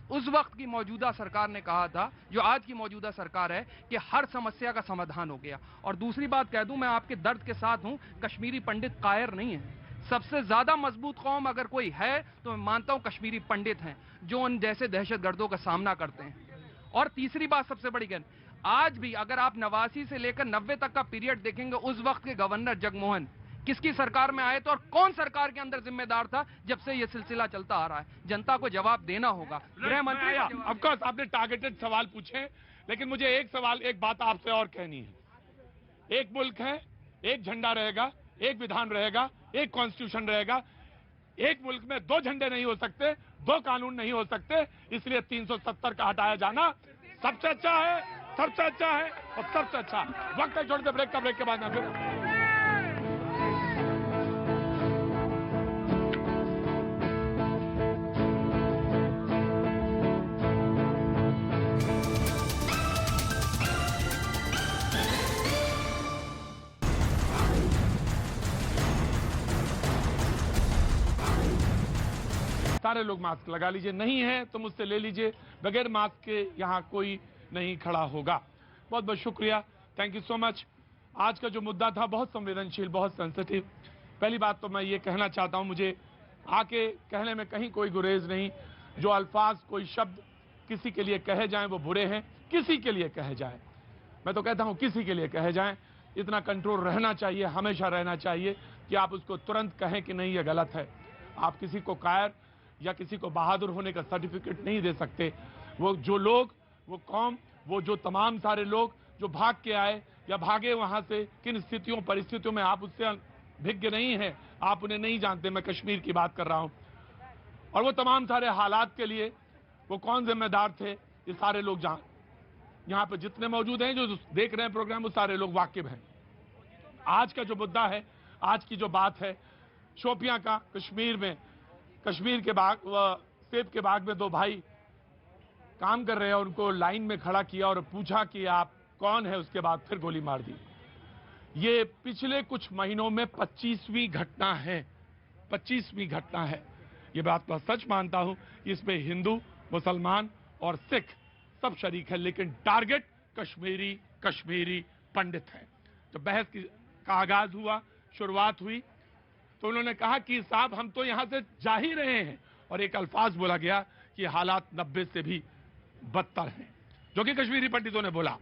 उस वक्त की मौजूदा सरकार ने कहा था, जो आज की मौजूदा सरकार है, कि हर समस्या का समाधान हो गया। और दूसरी बात कह दूं, मैं आपके दर्द के साथ हूं, कश्मीरी पंडित कायर नहीं है। सबसे ज्यादा मजबूत कौम अगर कोई है तो मैं मानता हूं कश्मीरी पंडित हैं, जो उन जैसे दहशतगर्दों का सामना करते हैं। और तीसरी बात सबसे बड़ी गन, आज भी अगर आप 89 से लेकर 90 तक का पीरियड देखेंगे, उस वक्त के गवर्नर जगमोहन किसकी सरकार में आए थे और कौन सरकार के अंदर जिम्मेदार था जब से ये सिलसिला चलता आ रहा है? जनता को जवाब देना होगा। गृह मंत्री, ऑफ कोर्स आपने टारगेटेड सवाल पूछे, लेकिन मुझे एक बात आपसे और कहनी है। एक मुल्क है, एक झंडा रहेगा, एक विधान रहेगा, एक कॉन्स्टिट्यूशन रहेगा। एक मुल्क में 2 झंडे नहीं हो सकते, 2 कानून नहीं हो सकते। इसलिए 370 का हटाया जाना सबसे अच्छा है, सबसे अच्छा है और सबसे अच्छा। वक्त है, छोड़ दे ब्रेक के बाद में फिर सारे लोग मास्क लगा लीजिए, नहीं है तो मुझसे ले लीजिए, बगैर मास्क के यहाँ कोई नहीं खड़ा होगा। बहुत बहुत शुक्रिया, थैंक यू सो मच। आज का जो मुद्दा था बहुत संवेदनशील, बहुत सेंसिटिव। पहली बात तो मैं ये कहना चाहता हूँ, मुझे आके कहने में कहीं कोई गुरेज नहीं। जो अल्फाज, कोई शब्द किसी के लिए कहे जाएं वो बुरे हैं, किसी के लिए कहे जाएं, मैं तो कहता हूँ किसी के लिए कहे जाएं, इतना कंट्रोल रहना चाहिए, हमेशा रहना चाहिए कि आप उसको तुरंत कहें कि नहीं ये गलत है। आप किसी को कायर या किसी को बहादुर होने का सर्टिफिकेट नहीं दे सकते। वो जो लोग, वो कौम, वो जो तमाम सारे लोग जो भाग के आए या भागे वहां से, किन स्थितियों परिस्थितियों में, आप उससे भिज्ञ नहीं हैं, आप उन्हें नहीं जानते। मैं कश्मीर की बात कर रहा हूं, और वो तमाम सारे हालात के लिए वो कौन जिम्मेदार थे, ये सारे लोग यहाँ पे जितने मौजूद हैं, जो देख रहे हैं प्रोग्राम, वो सारे लोग वाकिफ हैं। आज का जो मुद्दा है, आज की जो बात है, शोपियां का, कश्मीर में, कश्मीर के बाग, सेब के बाग में 2 भाई काम कर रहे हैं, उनको लाइन में खड़ा किया और पूछा कि आप कौन है, उसके बाद फिर गोली मार दी। ये पिछले कुछ महीनों में 25वीं घटना है, 25वीं घटना है। ये बात मैं सच मानता हूं, इसमें हिंदू, मुसलमान और सिख सब शरीक है, लेकिन टारगेट कश्मीरी पंडित है। जब बहस का आगाज हुआ, शुरुआत हुई, तो उन्होंने कहा कि साहब हम तो यहां से जा ही रहे हैं, और एक अल्फाज बोला गया कि हालात 90 से भी बदतर हैं, जो कि कश्मीरी पंडितों ने बोला।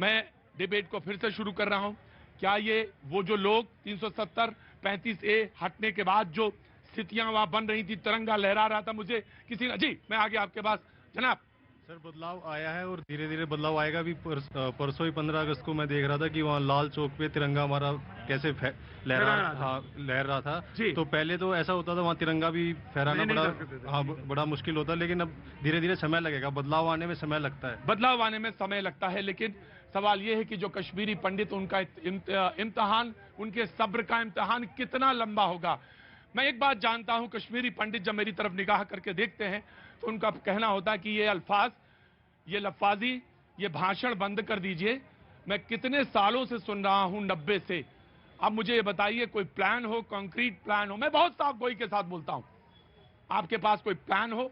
मैं डिबेट को फिर से शुरू कर रहा हूं, क्या ये वो जो लोग 370, 35A हटने के बाद जो स्थितियां वहां बन रही थी, तिरंगा लहरा रहा था, मुझे किसी ने, जी मैं आगे आपके पास, जनाब। सर बदलाव आया है और धीरे धीरे बदलाव आएगा भी। परसों ही 15 अगस्त को मैं देख रहा था कि वहाँ लाल चौक पे तिरंगा हमारा कैसे लहर रहा था। तो पहले तो ऐसा होता था, वहाँ तिरंगा भी फहराना बड़ा मुश्किल होता, लेकिन अब धीरे धीरे समय लगेगा, बदलाव आने में समय लगता है। बदलाव आने में समय लगता है, लेकिन सवाल यह है कि जो कश्मीरी पंडित, उनका इम्तिहान, उनके सब्र का इम्तिहान कितना लंबा होगा। मैं एक बात जानता हूं, कश्मीरी पंडित जब मेरी तरफ निगाह करके देखते हैं तो उनका कहना होता है कि ये अल्फाज, ये लफ्फाजी, ये भाषण बंद कर दीजिए। मैं कितने सालों से सुन रहा हूं, 90 से। अब मुझे ये बताइए, कोई प्लान हो, कंक्रीट प्लान हो। मैं बहुत साफ गोई के साथ बोलता हूं, आपके पास कोई प्लान हो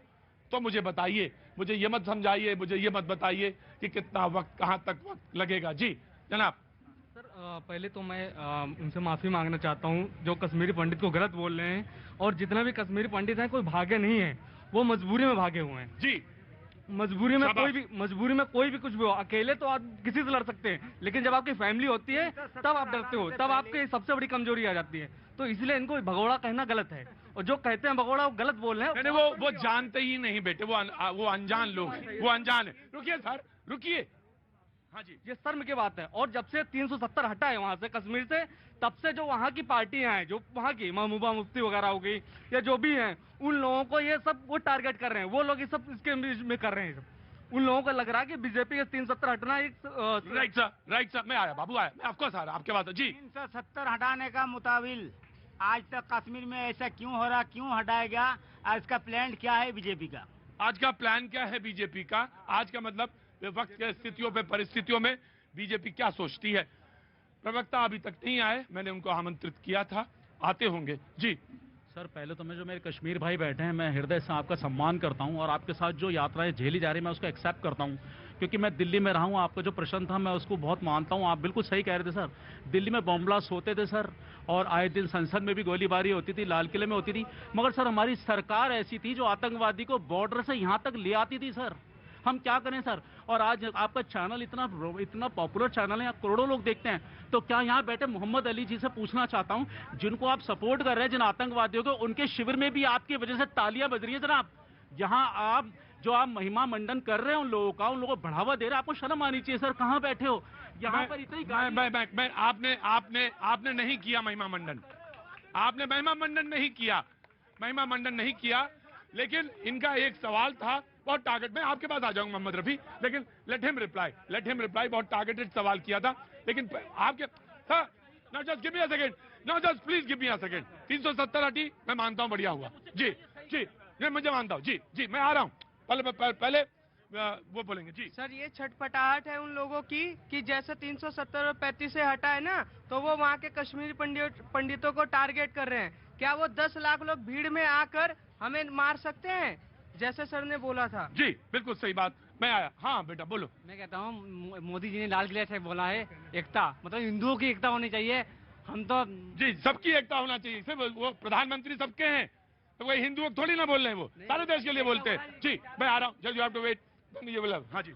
तो मुझे बताइए, मुझे ये मत समझाइए, मुझे ये मत बताइए कि कितना वक्त, कहां तक वक्त लगेगा। जी जनाब। पहले तो मैं उनसे माफी मांगना चाहता हूं जो कश्मीरी पंडित को गलत बोल रहे हैं, और जितना भी कश्मीरी पंडित हैं कोई भागे नहीं है, वो मजबूरी में भागे हुए हैं। जी, मजबूरी में कोई भी कुछ भी हो। अकेले तो आप किसी से लड़ सकते हैं, लेकिन जब आपकी फैमिली होती है तब आप डरते हो, तब आपकी सबसे बड़ी कमजोरी आ जाती है। तो इसलिए इनको भगोड़ा कहना गलत है, और जो कहते हैं भगोड़ा वो गलत बोल रहे हैं। वो जानते ही नहीं बेटे, वो अनजान लोग हैं, वो अनजान है। रुकिए सर, रुकिए, हाँ जी, ये शर्म की बात है। और जब से 370 हटा है वहां से कश्मीर से, तब से जो वहाँ की पार्टियां हैं, जो वहाँ की महबूबा मुफ्ती वगैरह हो गई या जो भी हैं, उन लोगों को ये सब वो टारगेट कर रहे हैं। वो लोग ये सब इसके में कर रहे हैं सब। उन लोगों को लग रहा है कि बीजेपी के 370 हटना एक राइट सर, मैं आया, बाबू आया, मैं ऑफकोर्स आ रहा, आपके बात जी। 370 हटाने का मुताबिल आज तक कश्मीर में ऐसा क्यों हो रहा, क्यों हटाया गया, आज का प्लान क्या है बीजेपी का? आज का प्लान क्या है बीजेपी का? आज का मतलब वक्त के स्थितियों पे, परिस्थितियों में बीजेपी क्या सोचती है। प्रवक्ता अभी तक नहीं आए, मैंने उनको आमंत्रित किया था, आते होंगे जी। सर पहले तो मैं जो मेरे कश्मीर भाई बैठे हैं, मैं हृदय से आपका सम्मान करता हूं और आपके साथ जो यात्राएं झेली जा रही है मैं उसको एक्सेप्ट करता हूं, क्योंकि मैं दिल्ली में रहा हूं। आपका जो प्रश्न था मैं उसको बहुत मानता हूं। आप बिल्कुल सही कह रहे थे सर, दिल्ली में बम ब्लास्ट होते थे सर, और आए दिन संसद में भी गोलीबारी होती थी, लाल किले में होती थी, मगर सर हमारी सरकार ऐसी थी जो आतंकवादी को बॉर्डर से यहाँ तक ले आती थी सर। हम क्या करें सर। और आज आपका चैनल इतना पॉपुलर चैनल है, यहाँ करोड़ों लोग देखते हैं, तो क्या यहाँ बैठे मोहम्मद अली जी से पूछना चाहता हूँ, जिनको आप सपोर्ट कर रहे हैं, जिन आतंकवादियों को, उनके शिविर में भी आपकी वजह से तालियां बज रही है जनाब। यहाँ आप महिमा मंडन कर रहे हैं उन लोगों का, उन लोगों को बढ़ावा दे रहे हैं, आपको शर्म आनी चाहिए सर। कहाँ बैठे हो यहाँ पर इतनी आपने नहीं किया महिमा मंडन, आपने महिमा मंडन नहीं किया, लेकिन इनका एक सवाल था बहुत टारगेट। मैं आपके पास आ जाऊंगा मोहम्मद रफी, लेकिन लेट हिम रिप्लाई। बहुत टारगेटेड सवाल किया था, लेकिन आपके sir now just give me a second, 370 हटी, मैं मानता हूं बढ़िया हुआ जी, मैं मुझे मानता हूं जी, मैं आ रहा हूं। पहले वो बोलेंगे जी। सर ये छटपटाहट है उन लोगों की कि जैसे 370 और 35 से हटा है ना, तो वो वहाँ के कश्मीरी पंडितों को टारगेट कर रहे हैं। क्या वो 10 लाख लोग भीड़ में आकर हमें मार सकते हैं, जैसे सर ने बोला था? जी बिल्कुल सही बात, मैं आया। हाँ बेटा बोलो। मैं कहता हूँ मोदी जी ने लाल किले से बोला है एकता, मतलब हिंदुओं की एकता होनी चाहिए। हम तो जी सबकी एकता होना चाहिए, सिर्फ वो प्रधानमंत्री सबके हैं, तो वही हिंदुओं थोड़ी ना बोल रहे हैं, वो सारे देश के लिए बोलते हैं जी। मैं आ रहा हूँ, just you have to wait. ये बोला हाँ जी,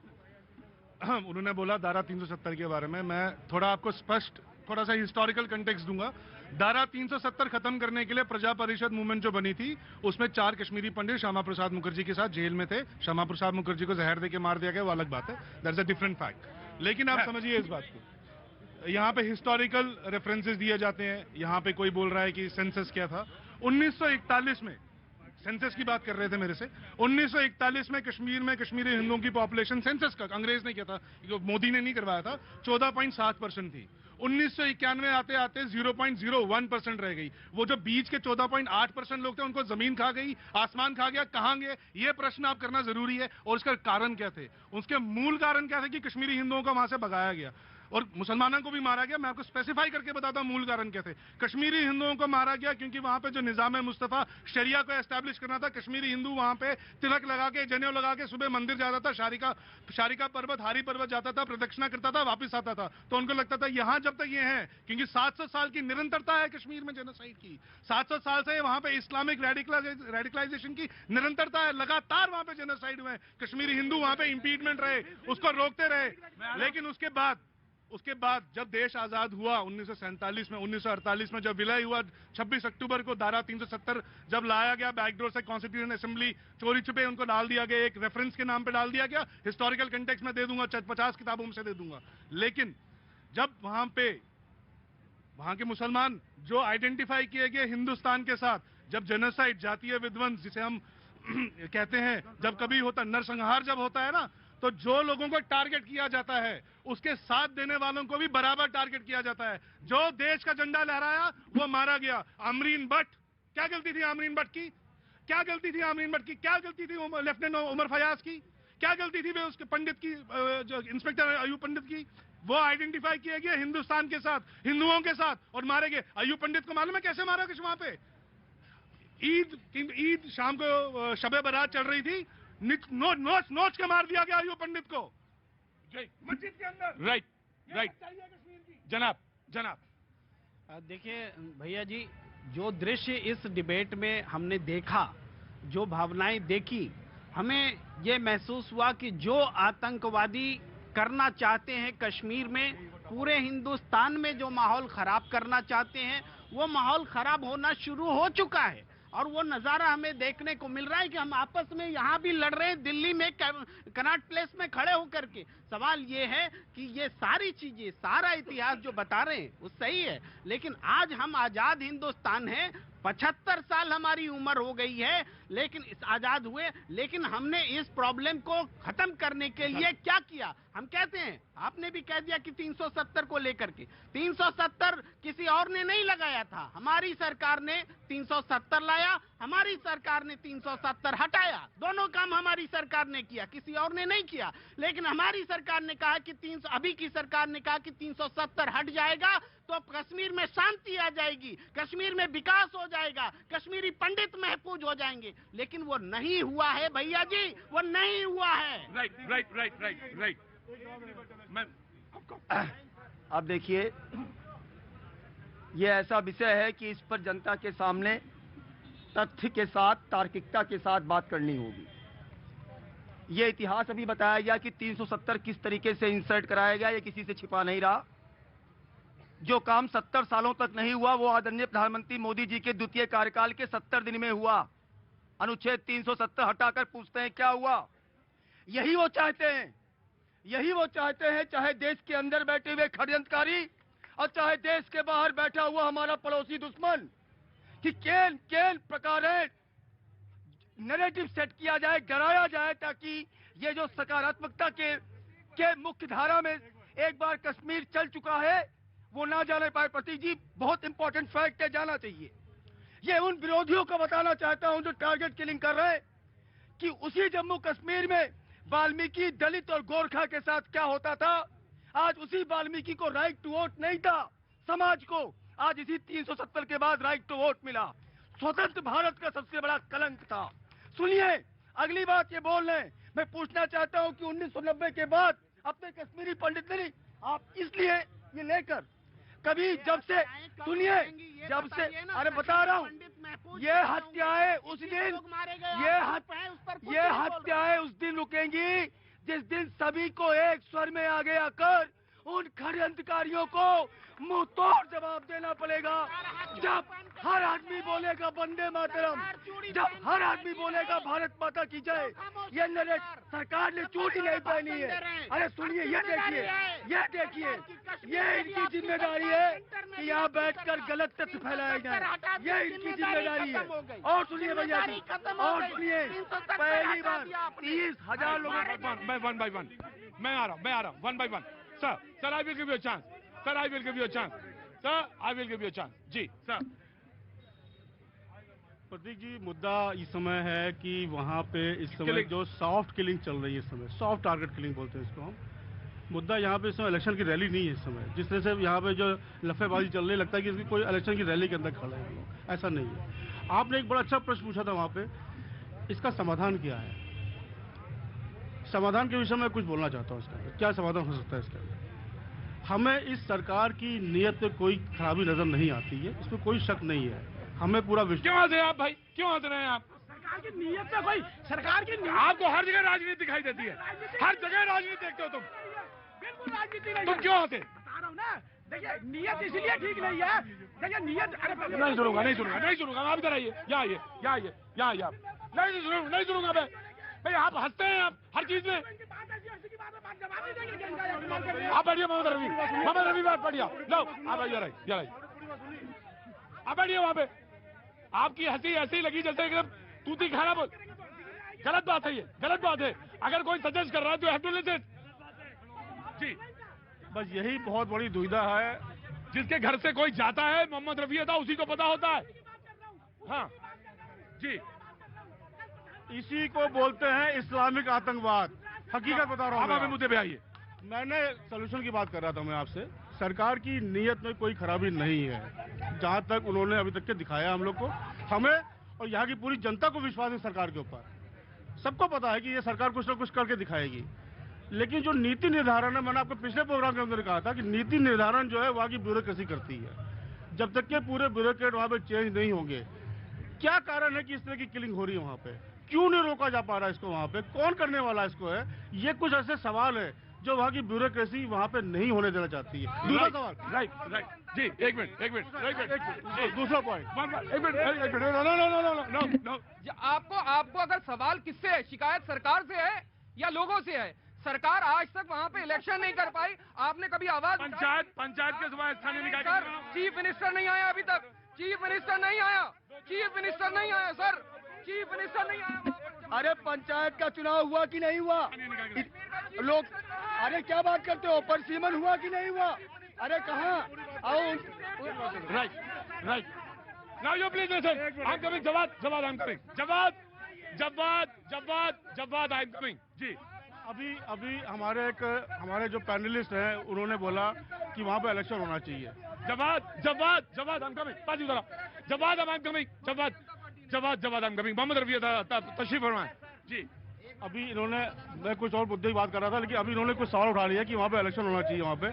उन्होंने बोला धारा 370 के बारे में। मैं थोड़ा आपको थोड़ा सा हिस्टोरिकल कंटेक्स्ट दूंगा। धारा 370 खत्म करने के लिए प्रजा परिषद मूवमेंट जो बनी थी, उसमें 4 कश्मीरी पंडित श्यामा प्रसाद मुखर्जी के साथ जेल में थे। श्यामा प्रसाद मुखर्जी को जहर देके मार दिया गया, वो अलग बात है, दैट्स अ डिफरेंट फैक्ट। लेकिन आप समझिए इस बात को, यहाँ पे हिस्टोरिकल रेफरेंसेस दिए जाते हैं। यहाँ पे कोई बोल रहा है कि सेंसस क्या था 1941 में, सेंसस की बात कर रहे थे मेरे से। 1941 में कश्मीर में कश्मीरी हिंदुओं की पॉपुलेशन, सेंसस का अंग्रेज ने किया था, मोदी ने नहीं करवाया था, 14.7% थी। 1991 आते आते 0.01% रह गई। वो जो बीच के 14.8% लोग थे, उनको जमीन खा गई, आसमान खा गया, कहां गए, ये प्रश्न आप करना जरूरी है। और उसका कारण क्या थे, उसके मूल कारण क्या थे कि कश्मीरी हिंदुओं को वहां से भगाया गया और मुसलमानों को भी मारा गया। मैं आपको स्पेसिफाई करके बताता हूं मूल कारण क्या थे। कश्मीरी हिंदुओं को मारा गया क्योंकि वहां पे जो निजाम मुस्तफा शरिया को एस्टैब्लिश करना था, कश्मीरी हिंदू वहां पे तिलक लगा के, जनेऊ लगा के सुबह मंदिर जाता था, शारिका पर्वत, हारी पर्वत जाता था, प्रदक्षिणा करता था, वापस आता था। तो उनको लगता था यहां जब तक ये है, क्योंकि 700 साल की निरंतरता है कश्मीर में जेनोसाइड की, 700 साल से वहां पे इस्लामिक रेडिकलाइजेशन की निरंतरता है, लगातार वहां पे जेनोसाइड हुए। कश्मीरी हिंदू वहां पे इंपीडमेंट रहे, उसको रोकते रहे। लेकिन उसके बाद जब देश आजाद हुआ 1947 में, 1948 में जब विलय हुआ, 26 अक्टूबर को धारा 370 जब लाया गया बैकडोर से कॉन्स्टिट्यूशन असेंबली, चोरी छुपे उनको डाल दिया गया, एक रेफरेंस के नाम पे डाल दिया गया। हिस्टोरिकल कंटेक्स्ट में दे दूंगा, 50 किताबों में से दे दूंगा। लेकिन जब वहां के मुसलमान जो आइडेंटिफाई किए गए हिंदुस्तान के साथ, जब जेनोसाइड, जातीय विध्वंस जिसे हम कहते हैं, जब कभी होता नरसंहार जब होता है ना, तो जो लोगों को टारगेट किया जाता है उसके साथ देने वालों को भी बराबर टारगेट किया जाता है। जो देश का झंडा लहराया वो मारा गया। अमरीन भट्ट, क्या गलती थी अमरीन भट्ट की? क्या गलती थी अमरीन भट्ट की? क्या गलती थी लेफ्टिनेंट उमर फयाज की? क्या गलती थी उसके पंडित की, जो इंस्पेक्टर अयूब पंडित की? वो आइडेंटिफाई किए गए हिंदुस्तान के साथ, हिंदुओं के साथ, और मारे गए। अयूब पंडित को मालूम है कैसे मारा कुछ वहां पे? ईद शाम को शबे बारात चल रही थी, नोच के मार दिया गया अयूब पंडित को मस्जिद के अंदर। राइट जनाब देखिए भैया जी, जो दृश्य इस डिबेट में हमने देखा, जो भावनाएं देखी, हमें ये महसूस हुआ कि जो आतंकवादी करना चाहते हैं कश्मीर में, पूरे हिंदुस्तान में जो माहौल खराब करना चाहते हैं, वो माहौल खराब होना शुरू हो चुका है। और वो नजारा हमें देखने को मिल रहा है कि हम आपस में यहाँ भी लड़ रहे हैं, दिल्ली में कनॉट प्लेस में खड़े होकर के। सवाल ये है कि ये सारी चीजें, सारा इतिहास जो बता रहे हैं वो सही है, लेकिन आज हम आजाद हिंदुस्तान है, 75 साल हमारी उम्र हो गई है, लेकिन इस आजाद हुए, लेकिन हमने इस प्रॉब्लम को खत्म करने के लिए क्या किया? हम कहते हैं, आपने भी कह दिया कि 370 को लेकर के, 370 किसी और ने नहीं लगाया था, हमारी सरकार ने 370 लाया, हमारी सरकार ने 370 हटाया। दोनों काम हमारी सरकार ने किया, किसी और ने नहीं किया। लेकिन हमारी सरकार ने कहा कि अभी की सरकार ने कहा कि 370 हट जाएगा तो कश्मीर में शांति आ जाएगी, कश्मीर में विकास हो जाएगा, कश्मीरी पंडित महफूज हो जाएंगे, लेकिन वो नहीं हुआ है भैया जी, वो नहीं हुआ है। राइट। अब देखिए, ये ऐसा विषय है कि इस पर जनता के सामने तथ्य के साथ, तार्किकता के साथ बात करनी होगी। ये इतिहास अभी बताया गया कि 370 किस तरीके से इंसर्ट कराया गया, ये किसी से छिपा नहीं रहा। जो काम 70 सालों तक नहीं हुआ वो आदरणीय प्रधानमंत्री मोदी जी के द्वितीय कार्यकाल के 70 दिन में हुआ। अनुच्छेद 370 हटाकर पूछते हैं क्या हुआ? यही वो चाहते हैं, यही वो चाहते हैं, चाहे देश के अंदर बैठे हुए षड्यंत्रकारी और चाहे देश के बाहर बैठा हुआ हमारा पड़ोसी दुश्मन, कि केन प्रकार नैरेटिव सेट किया जाए, डराया जाए, ताकि ये जो सकारात्मकता के मुख्य धारा में एक बार कश्मीर चल चुका है वो ना जाने पाए। प्रतीक जी, बहुत इंपॉर्टेंट फैक्ट है, जाना चाहिए। ये उन विरोधियों को बताना चाहता हूं जो टारगेट किलिंग कर रहे हैं कि उसी जम्मू कश्मीर में वाल्मीकि, दलित और गोरखा के साथ क्या होता था, आज उसी वाल्मीकि को राइट टू वोट नहीं था, समाज को आज इसी 370 के बाद राइट टू वोट मिला। स्वतंत्र भारत का सबसे बड़ा कलंक था। सुनिए, अगली बात ये बोल रहे हैं, मैं पूछना चाहता हूं कि 1990 के बाद अपने कश्मीरी पंडित नहीं, आप इसलिए ये लेकर कभी जब से, सुनिए, जब से, अरे बता रहा हूँ, ये हत्याएं उस दिन, ये हत्याएं उस दिन रुकेंगी जिस दिन सभी को एक स्वर में आगे आकर उन षड्यंत्रकारियों को मुंह तोड़ जवाब देना पड़ेगा। जब हर आदमी बोलेगा वंदे मातरम, जब हर आदमी बोलेगा भारत माता की जय, ये सरकार ने चूड़ी नहीं पहनी है। अरे सुनिए, ये देखिए, ये इनकी जिम्मेदारी है कि यहाँ बैठकर गलत तथ्य फैलाया जाए, ये इनकी जिम्मेदारी है। और सुनिए भैया जी, और सुनिए, पहली बार 30,000 लोगों, वन बाय वन, मैं आ रहा हूँ, one by one. Sir, I will give you a chance. Sir, I will give you a chance. Sir, I will give you a chance. जी, सर। प्रतीक जी, मुद्दा इस समय है कि वहाँ पे इस समय जो सॉफ्ट किलिंग चल रही है, इस समय सॉफ्ट टारगेट किलिंग बोलते हैं इसको हम। मुद्दा यहाँ पे इस समय इलेक्शन की रैली नहीं है। इस समय जिस तरह से यहाँ पे जो लफेबाजी चल रही, लगता है कि इसकी कोई इलेक्शन की रैली के अंदर खड़े हैं, ऐसा नहीं है। आपने एक बड़ा अच्छा प्रश्न पूछा था वहाँ पे, इसका समाधान क्या है? समाधान के विषय में कुछ बोलना चाहता हूँ। इसका क्या समाधान हो सकता है? इसका हमें इस सरकार की नीयत में कोई खराबी नजर नहीं आती है, इसमें कोई शक नहीं है। हमें पूरा विश्वास। क्यों हंस रहे हैं आप भाई, क्यों हंस रहे हैं आप? सरकार की नीयत में कोई, सरकार की नीयत, आपको हर जगह राजनीति दिखाई देती है, हर जगह राजनीति देखते हो तुम। बिल्कुल राजनीति नहीं, तुम क्यों हंसे? बता रहा हूँ ना, देखिए नीयत इसलिए ठीक नहीं है, देखिए नीयत, अरे नहीं सुनूंगा, आप इधर आइए, यहाँ आइए, नहीं सुनूंगा मैं भाई। आप हंसते हैं आप हर चीज में। आप बैठिए, मोहम्मद रफी बात बढ़िया, लो आप आइए, आप बैठिए वहां पे। आपकी हंसी ऐसी लगी जैसे एकदम तूती खाना बोल। गलत बात है, ये गलत बात है। अगर कोई सजेस्ट कर रहा है तो हैव टू लिसन। जी, बस यही बहुत बड़ी दुविधा है। जिसके घर से कोई जाता है, मोहम्मद रफी था, उसी को पता होता है। हाँ जी, इसी को बोलते हैं इस्लामिक आतंकवाद। हकीकत बता रहा हूँ। आप मुद्दे पे आइए। मैंने सोल्यूशन की बात कर रहा था मैं आपसे। सरकार की नीयत में कोई खराबी नहीं है, जहां तक उन्होंने अभी तक के दिखाया हम लोग को, हमें और यहाँ की पूरी जनता को विश्वास है सरकार के ऊपर। सबको पता है कि ये सरकार कुछ ना कुछ करके दिखाएगी। लेकिन जो नीति निर्धारण है, मैंने आपको पिछले प्रोग्राम के अंदर कहा था कि नीति निर्धारण जो है वहाँ की ब्यूरोक्रेसी करती है। जब तक के पूरे ब्यूरोक्रेट वहाँ पे चेंज नहीं होंगे, क्या कारण है कि इस तरह की किलिंग हो रही है वहाँ पे? क्यों नहीं रोका जा पा रहा है इसको? वहाँ पे कौन करने वाला इसको है? ये कुछ ऐसे सवाल है जो वहाँ की ब्यूरोक्रेसी वहाँ पे नहीं होने देना चाहती है। दूसरा सवाल, राइट जी, एक मिनट, दूसरा पॉइंट, एक मिनट, नो। आपको अगर सवाल किससे है, शिकायत सरकार से है या लोगों से है? सरकार आज तक वहाँ पे इलेक्शन नहीं कर पाई, आपने कभी आवाज पंचायत के सभा स्थानीय निकाय सर, चीफ मिनिस्टर नहीं आया अभी तक, चीफ मिनिस्टर नहीं आया सर, चीफ मिनिस्टर नहीं आया। अरे पंचायत का चुनाव हुआ कि नहीं हुआ? लोग अरे क्या बात करते हो? परिसीमन हुआ कि नहीं हुआ? अरे कहाँ आओ? Right now you please listen, I am coming. जवाब आई एम कमिंग। जवाब आई एम कमिंग जी। अभी हमारे जो पैनलिस्ट हैं उन्होंने बोला कि वहाँ पे इलेक्शन होना चाहिए। जवाब आई एम कमिंग। पाजी उधर जवाब आई एम कमिंग। जवाब I am coming. Mohammed Rafi तशरीफ फरमाएं जी। अभी मैं कुछ और मुद्दे की बात कर रहा था, लेकिन अभी इन्होंने कुछ सवाल उठा लिया कि वहाँ पे इलेक्शन होना चाहिए। वहाँ पे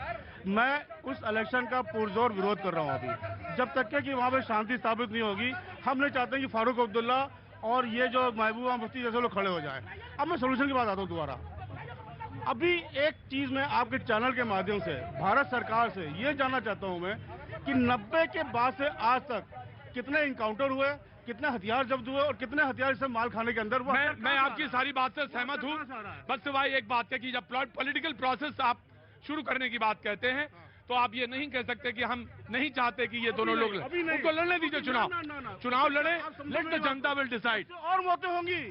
मैं उस इलेक्शन का पुरजोर विरोध कर रहा हूँ अभी, जब तक कि वहाँ पे शांति स्थापित नहीं होगी। हम नहीं चाहते कि फारूक अब्दुल्ला और ये जो महबूबा मुफ्ती जैसे लोग खड़े हो जाएं। अब मैं सोल्यूशन की बात आता हूँ दोबारा। अभी एक चीज मैं आपके चैनल के माध्यम से भारत सरकार से ये जानना चाहता हूँ मैं कि 90 के बाद से आज तक कितने इनकाउंटर हुए, कितने हथियार जब्त हुए और कितने हथियार से माल खाने के अंदर। मैं आपकी सारी बात से सहमत हूँ। बस भाई एक बात है कि जब पॉलिटिकल प्रोसेस आप शुरू करने की बात कहते हैं तो आप ये नहीं कह सकते कि हम नहीं चाहते कि ये दोनों लोग उनको लड़ने दीजिए चुनाव लड़े। Let the Janata will decide. और मौतें होंगी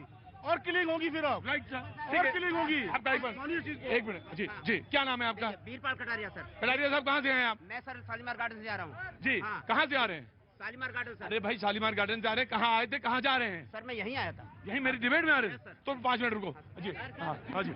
और किलिंग होगी, फिर अब और किलिंग होगी। एक मिनट जी, क्या नाम है आपका? वीरपाल कटारिया सर। कटारिया साहब कहाँ से आए आप? मैं सर शालीमार गार्डन से जा रहा हूँ जी। कहाँ से आ रहे हैं? Shalimar garden sir. अरे भाई शालीमार गार्डन जा रहे हैं, कहाँ आए थे, कहाँ जा रहे हैं? सर मैं यहीं आया था। यहीं मेरी डिबेट में आ रहे हैं? तो 5 मिनट रुको जी। हाँ जी।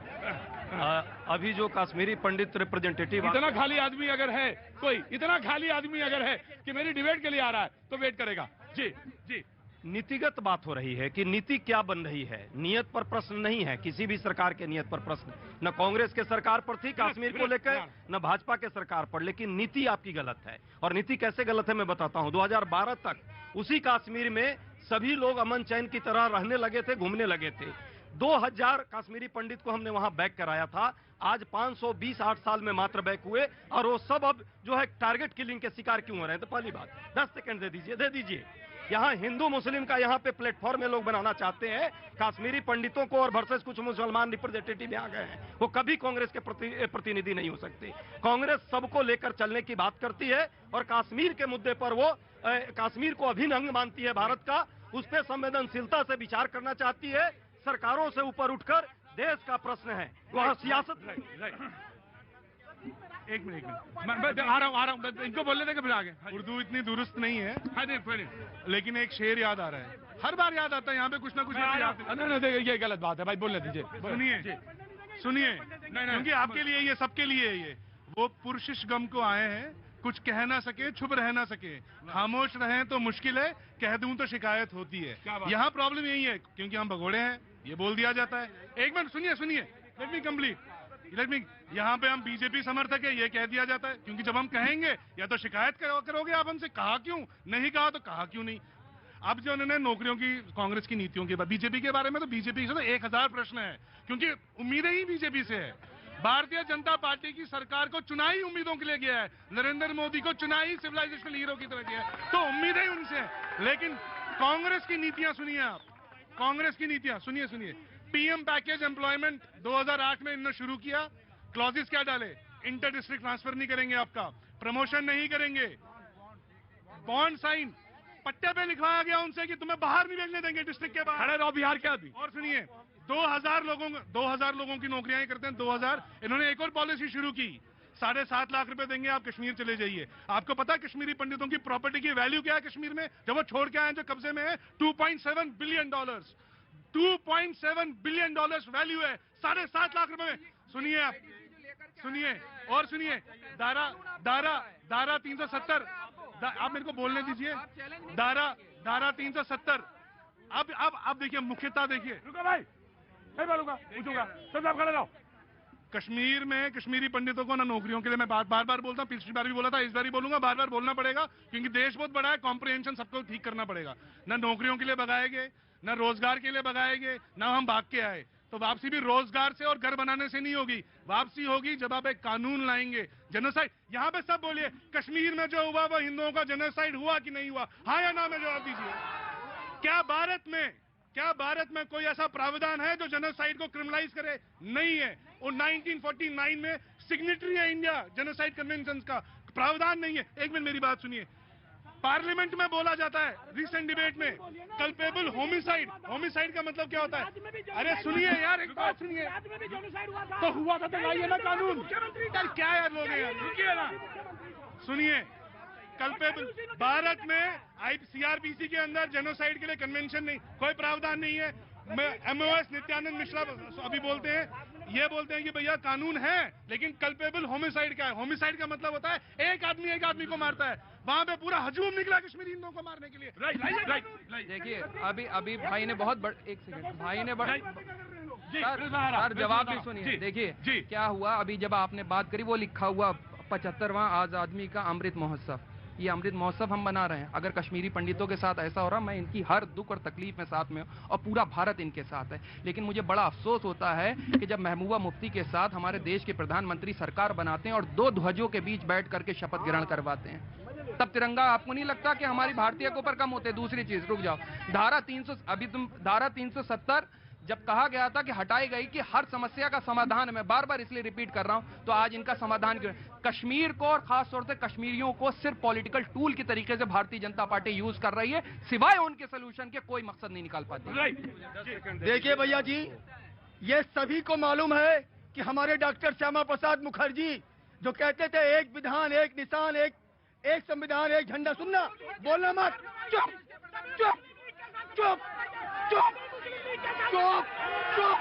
अभी जो कश्मीरी पंडित रिप्रेजेंटेटिव, इतना खाली आदमी अगर है, कोई इतना खाली आदमी अगर है कि मेरी डिबेट के लिए आ रहा है तो वेट करेगा जी। नीतिगत बात हो रही है कि नीति क्या बन रही है। नियत पर प्रश्न नहीं है, किसी भी सरकार के नियत पर प्रश्न न कांग्रेस के सरकार पर थी कश्मीर को लेकर, न भाजपा के सरकार पर, लेकिन नीति आपकी गलत है। और नीति कैसे गलत है मैं बताता हूं। 2012 तक उसी कश्मीर में सभी लोग अमन चैन की तरह रहने लगे थे, घूमने लगे थे। 2000 कश्मीरी पंडित को हमने वहां बैक कराया था। आज 520 8 साल में मात्र बैक हुए और वो सब अब जो है टारगेट किलिंग के शिकार क्यों हो रहे हैं? तो पहली बात 10 सेकंड दे दीजिए। यहाँ हिंदू मुस्लिम का यहाँ पे प्लेटफॉर्म में लोग बनाना चाहते हैं कश्मीरी पंडितों को, और वर्सेस कुछ मुसलमान रिप्रेजेंटेटिव यहाँ गए हैं। वो कभी कांग्रेस के प्रतिनिधि नहीं हो सकते। कांग्रेस सबको लेकर चलने की बात करती है और कश्मीर के मुद्दे पर वो कश्मीर को अभिन्न अंग मानती है भारत का। उस पर संवेदनशीलता से विचार करना चाहती है। सरकारों से ऊपर उठकर देश का प्रश्न है, वहाँ सियासत। एक मिनट मैं आ रहा हूँ। इनको बोलने देंगे फिर आगे। उर्दू इतनी दुरुस्त नहीं है। हाँ लेकिन एक शेर याद आ रहा है, हर बार याद आता है यहाँ पे कुछ ना कुछ याद। ये गलत बात है भाई, बोलने दीजिए। सुनिए क्योंकि आपके लिए ये सबके लिए ये वो पुरुष गम को आए हैं, कुछ कह ना सके, छुप रह ना सके, खामोश रहें तो मुश्किल है, कह दूं तो शिकायत होती है। यहाँ प्रॉब्लम यही है क्योंकि हम भगोड़े हैं, ये बोल दिया जाता है। एक मिनट सुनिए, लेट मी कंप्लीट। यहाँ पे हम बीजेपी समर्थक है ये कह दिया जाता है, क्योंकि जब हम कहेंगे या तो शिकायत करोगे आप हमसे, कहा क्यों नहीं, कहा तो कहा क्यों नहीं। अब जो उन्होंने नौकरियों की, कांग्रेस की नीतियों के, बीजेपी के बारे में तो बीजेपी से तो 1000 प्रश्न है, क्योंकि उम्मीदें ही बीजेपी से है। भारतीय जनता पार्टी की सरकार को चुनाई उम्मीदों के लिए गया है, नरेंद्र मोदी को चुनाई सिविलाइजेशनल हीरो की तरह गया है, तो उम्मीदें ही उनसे है। लेकिन कांग्रेस की नीतियां सुनिए आप, कांग्रेस की नीतियां सुनिए। पीएम पैकेज एम्प्लॉयमेंट 2008 में इन्होंने शुरू किया। क्लॉजेस क्या डाले? इंटर डिस्ट्रिक्ट ट्रांसफर नहीं करेंगे, आपका प्रमोशन नहीं करेंगे, बॉन्ड साइन पट्टे पे लिखवाया गया उनसे कि तुम्हें बाहर नहीं भेजने देंगे डिस्ट्रिक्ट के बाहर। खड़े रहो बिहार के आदमी। और सुनिए 2000 लोगों की नौकरियां ही करते हैं 2000। इन्होंने एक और पॉलिसी शुरू की, 7.5 लाख रुपए देंगे आप कश्मीर चले जाइए। आपको पता है कश्मीरी पंडितों की प्रॉपर्टी की वैल्यू क्या है कश्मीर में, जब वो छोड़ के आए जो कब्जे में है? $2.7 बिलियन। $2.7 बिलियन वैल्यू है 7.5 लाख रुपए में। सुनिए आप, सुनिए और सुनिए। दारा 370, आप मेरे को बोलने दीजिए। दारा 370। अब देखिए मुख्यता देखिए। रुको भाई, नहीं बोलूंगा, पूछूंगा, सब आप खड़े रहो। कश्मीर में कश्मीरी पंडितों को ना नौकरियों के लिए, मैं बार बार बोलता हूँ, पिछली बार भी बोला था, इस बार भी बोलूंगा, बार बार बोलना पड़ेगा क्योंकि देश बहुत बड़ा है, कॉम्प्रिहेंशन सबको ठीक करना पड़ेगा। ना नौकरियों के लिए भगाएंगे, ना रोजगार के लिए भगाएंगे, ना हम भाग के आए। तो वापसी भी रोजगार से और घर बनाने से नहीं होगी। वापसी होगी जब आप एक कानून लाएंगे। जेनोसाइड यहाँ पे सब बोलिए, कश्मीर में जो हुआ वो हिंदुओं का जेनोसाइड हुआ कि नहीं हुआ? हाँ या ना में जवाब दीजिए। क्या भारत में कोई ऐसा प्रावधान है जो जेनोसाइड को क्रिमिनलाइज करे? नहीं है। और 1949 में सिग्नेटरी है इंडिया जेनोसाइड कन्वेंशन का, प्रावधान नहीं है। एक मिनट मेरी बात सुनिए। पार्लियामेंट में बोला जाता है रिसेंट डिबेट में कल्पेबल होमिसाइड। होमिसाइड का मतलब क्या होता है? अरे सुनिए यार, एक बात सुनिए। तो हुआ था तो लाइए ना कानून। क्या यार लोग हैं, रुकिए ना, सुनिए। कल्पेबल भारत में सीआरपीसी के अंदर जेनोसाइड के लिए कन्वेंशन नहीं, कोई प्रावधान नहीं है। एमओएस नित्यानंद मिश्रा अभी बोलते हैं कि भैया कानून है, लेकिन कल्पेबल होमिसाइड क्या है? होमिसाइड का मतलब होता है एक आदमी को मारता है। वहां पे पूरा हजूम निकला कश्मीरी हिंदुओं को मारने के लिए। देखिए अभी भाई ने बहुत एक सेकंड, भाई ने सर जवाब भी सुनिए। देखिए क्या हुआ, अभी जब आपने बात करी वो लिखा हुआ 75वां आजादी का अमृत महोत्सव, ये अमृत महोत्सव हम मना रहे हैं। अगर कश्मीरी पंडितों के साथ ऐसा हो रहा, मैं इनकी हर दुख और तकलीफ में साथ में हूं और पूरा भारत इनके साथ है। लेकिन मुझे बड़ा अफसोस होता है कि जब महबूबा मुफ्ती के साथ हमारे देश के प्रधानमंत्री सरकार बनाते हैं और दो ध्वजों के बीच बैठ करके शपथ ग्रहण करवाते हैं, तब तिरंगा आपको नहीं लगता कि हमारी भारतीय के ऊपर कम होते? दूसरी चीज, रुक जाओ, धारा 370 जब कहा गया था कि हटाई गई कि हर समस्या का समाधान, मैं बार बार इसलिए रिपीट कर रहा हूं, तो आज इनका समाधान क्यों? कश्मीर को और खास तौर से कश्मीरियों को सिर्फ पॉलिटिकल टूल की तरीके से भारतीय जनता पार्टी यूज कर रही है, सिवाय उनके सोल्यूशन के कोई मकसद नहीं निकाल पाती। देखिए भैया जी, ये सभी को मालूम है कि हमारे डॉक्टर श्यामा प्रसाद मुखर्जी जो कहते थे एक विधान एक निशान एक संविधान एक झंडा, सुनना, बोलना मत, चुप चुप चुप चुप चुप चुप,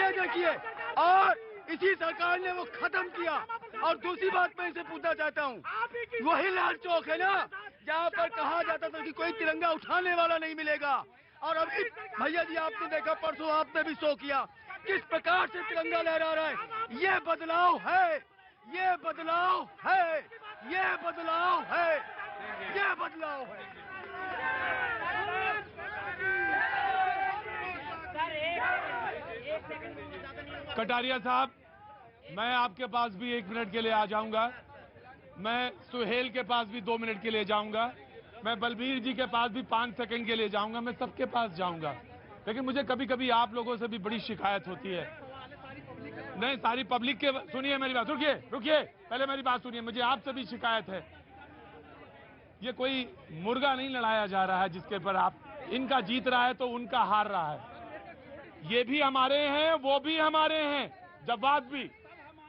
ये देखिए, और इसी सरकार ने वो खत्म किया। और दूसरी बात मैं इनसे पूछना चाहता हूँ, वही लाल चौक है ना जहाँ पर कहा जाता था कि कोई तिरंगा उठाने वाला नहीं मिलेगा, और अभी भैया जी आपने देखा, परसों आपने भी शो किया किस प्रकार से तिरंगा लहरा रहा है। ये बदलाव है, ये बदलाव है, ये बदलाव है, ये बदलाव है। कटारिया साहब, मैं आपके पास भी 1 मिनट के लिए आ जाऊंगा, मैं सुहेल के पास भी 2 मिनट के लिए जाऊंगा, मैं बलबीर जी के पास भी 5 सेकंड के लिए जाऊंगा, मैं सबके पास जाऊंगा। लेकिन मुझे कभी कभी आप लोगों से भी बड़ी शिकायत होती है। नहीं, सारी पब्लिक के, सुनिए मेरी बात, रुकिए, पहले मेरी बात सुनिए, मुझे आपसे भी शिकायत है। ये कोई मुर्गा नहीं लड़ाया जा रहा है जिसके पर आप, इनका जीत रहा है तो उनका हार रहा है। ये भी हमारे हैं, वो भी हमारे हैं, जवाब भी,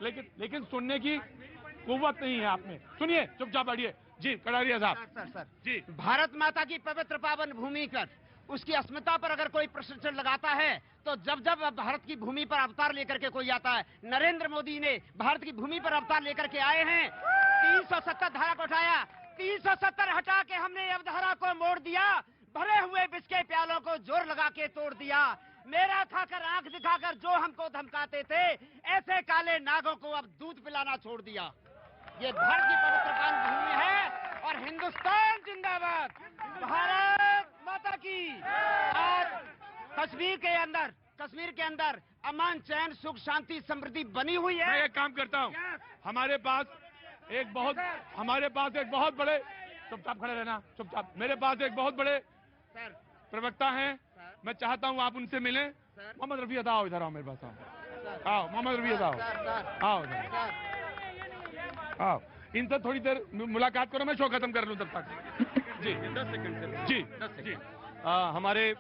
लेकिन सुनने की कुव्वत नहीं है आप में। सुनिए, चुपचाप बैठिए। जी कटारिया साहब। सर जी, भारत माता की पवित्र पावन भूमि पर, उसकी अस्मिता पर अगर कोई प्रश्न लगाता है तो जब भारत की भूमि पर अवतार लेकर के कोई आता है, नरेंद्र मोदी ने भारत की भूमि पर अवतार लेकर के आए हैं, 370 धारा को उठाया, 370 हटा के हमने अवधारा को मोड़ दिया, भरे हुए बिस्के प्यालों को जोर लगा के तोड़ दिया। मेरा खाकर आंख दिखाकर जो हमको धमकाते थे, ऐसे काले नागों को अब दूध पिलाना छोड़ दिया। ये भारत की पवित्र पावन भूमि है और हिंदुस्तान जिंदाबाद, भारत माता की। आज कश्मीर के अंदर अमन चैन सुख शांति समृद्धि बनी हुई है। मैं एक काम करता हूँ, हमारे पास एक बहुत बड़े, चुपचाप खड़े रहना, चुपचाप, मेरे पास एक बहुत बड़े प्रवक्ता हैं, मैं चाहता हूँ आप उनसे मिलें। मोहम्मद रफी अदा, आओ इधर, आओ मेरे पास, आओ मोहम्मद रफी अदा, आओ इधर, आओ, इनसे थोड़ी देर मुलाकात करो, मैं शो खत्म कर लूँ तब तक। जी 10 सेकंड से। जी 10 सेकंड। हमारे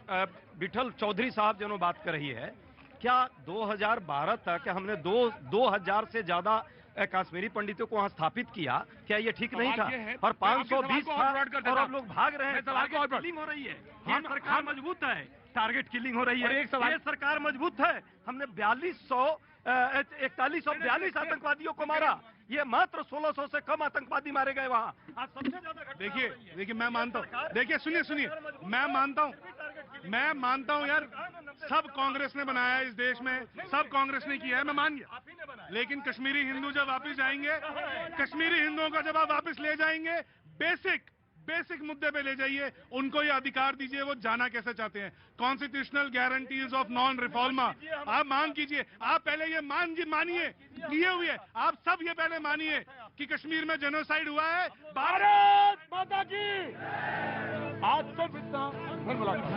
विठल चौधरी साहब जो बात कर रही है, क्या 2012 तक हमने 2000 से ज्यादा कश्मीरी पंडितों को वहां स्थापित किया, क्या ये ठीक नहीं था? और 520 था और अब लोग भाग रहे हैं, किलिंग हो रही है। ये सरकार मजबूत है, टारगेट किलिंग हो रही है। ये सरकार मजबूत है, हमने 4142 आतंकवादियों को मारा, ये मात्र 1600 से कम आतंकवादी मारे गए वहां। आज सबसे ज्यादा देखिए मैं मानता हूँ, देखिए सुनिए, मैं मानता हूँ यार, सब कांग्रेस ने बनाया है इस देश में, सब कांग्रेस ने किया है, मैं मान गया। लेकिन कश्मीरी हिंदू जब वापस जाएंगे, कश्मीरी हिंदुओं का जब आप वापस ले जाएंगे, बेसिक मुद्दे पे ले जाइए, उनको ये अधिकार दीजिए वो जाना कैसे चाहते हैं। कॉन्स्टिट्यूशनल गारंटीज ऑफ नॉन रिफॉर्मा आप मांग कीजिए। आप पहले ये मानिए लिए हुए, आप सब ये पहले मानिए कि कश्मीर में जेनोसाइड हुआ है। भारत माता की। आज सिर्फ इतना, फिर मुलाकात।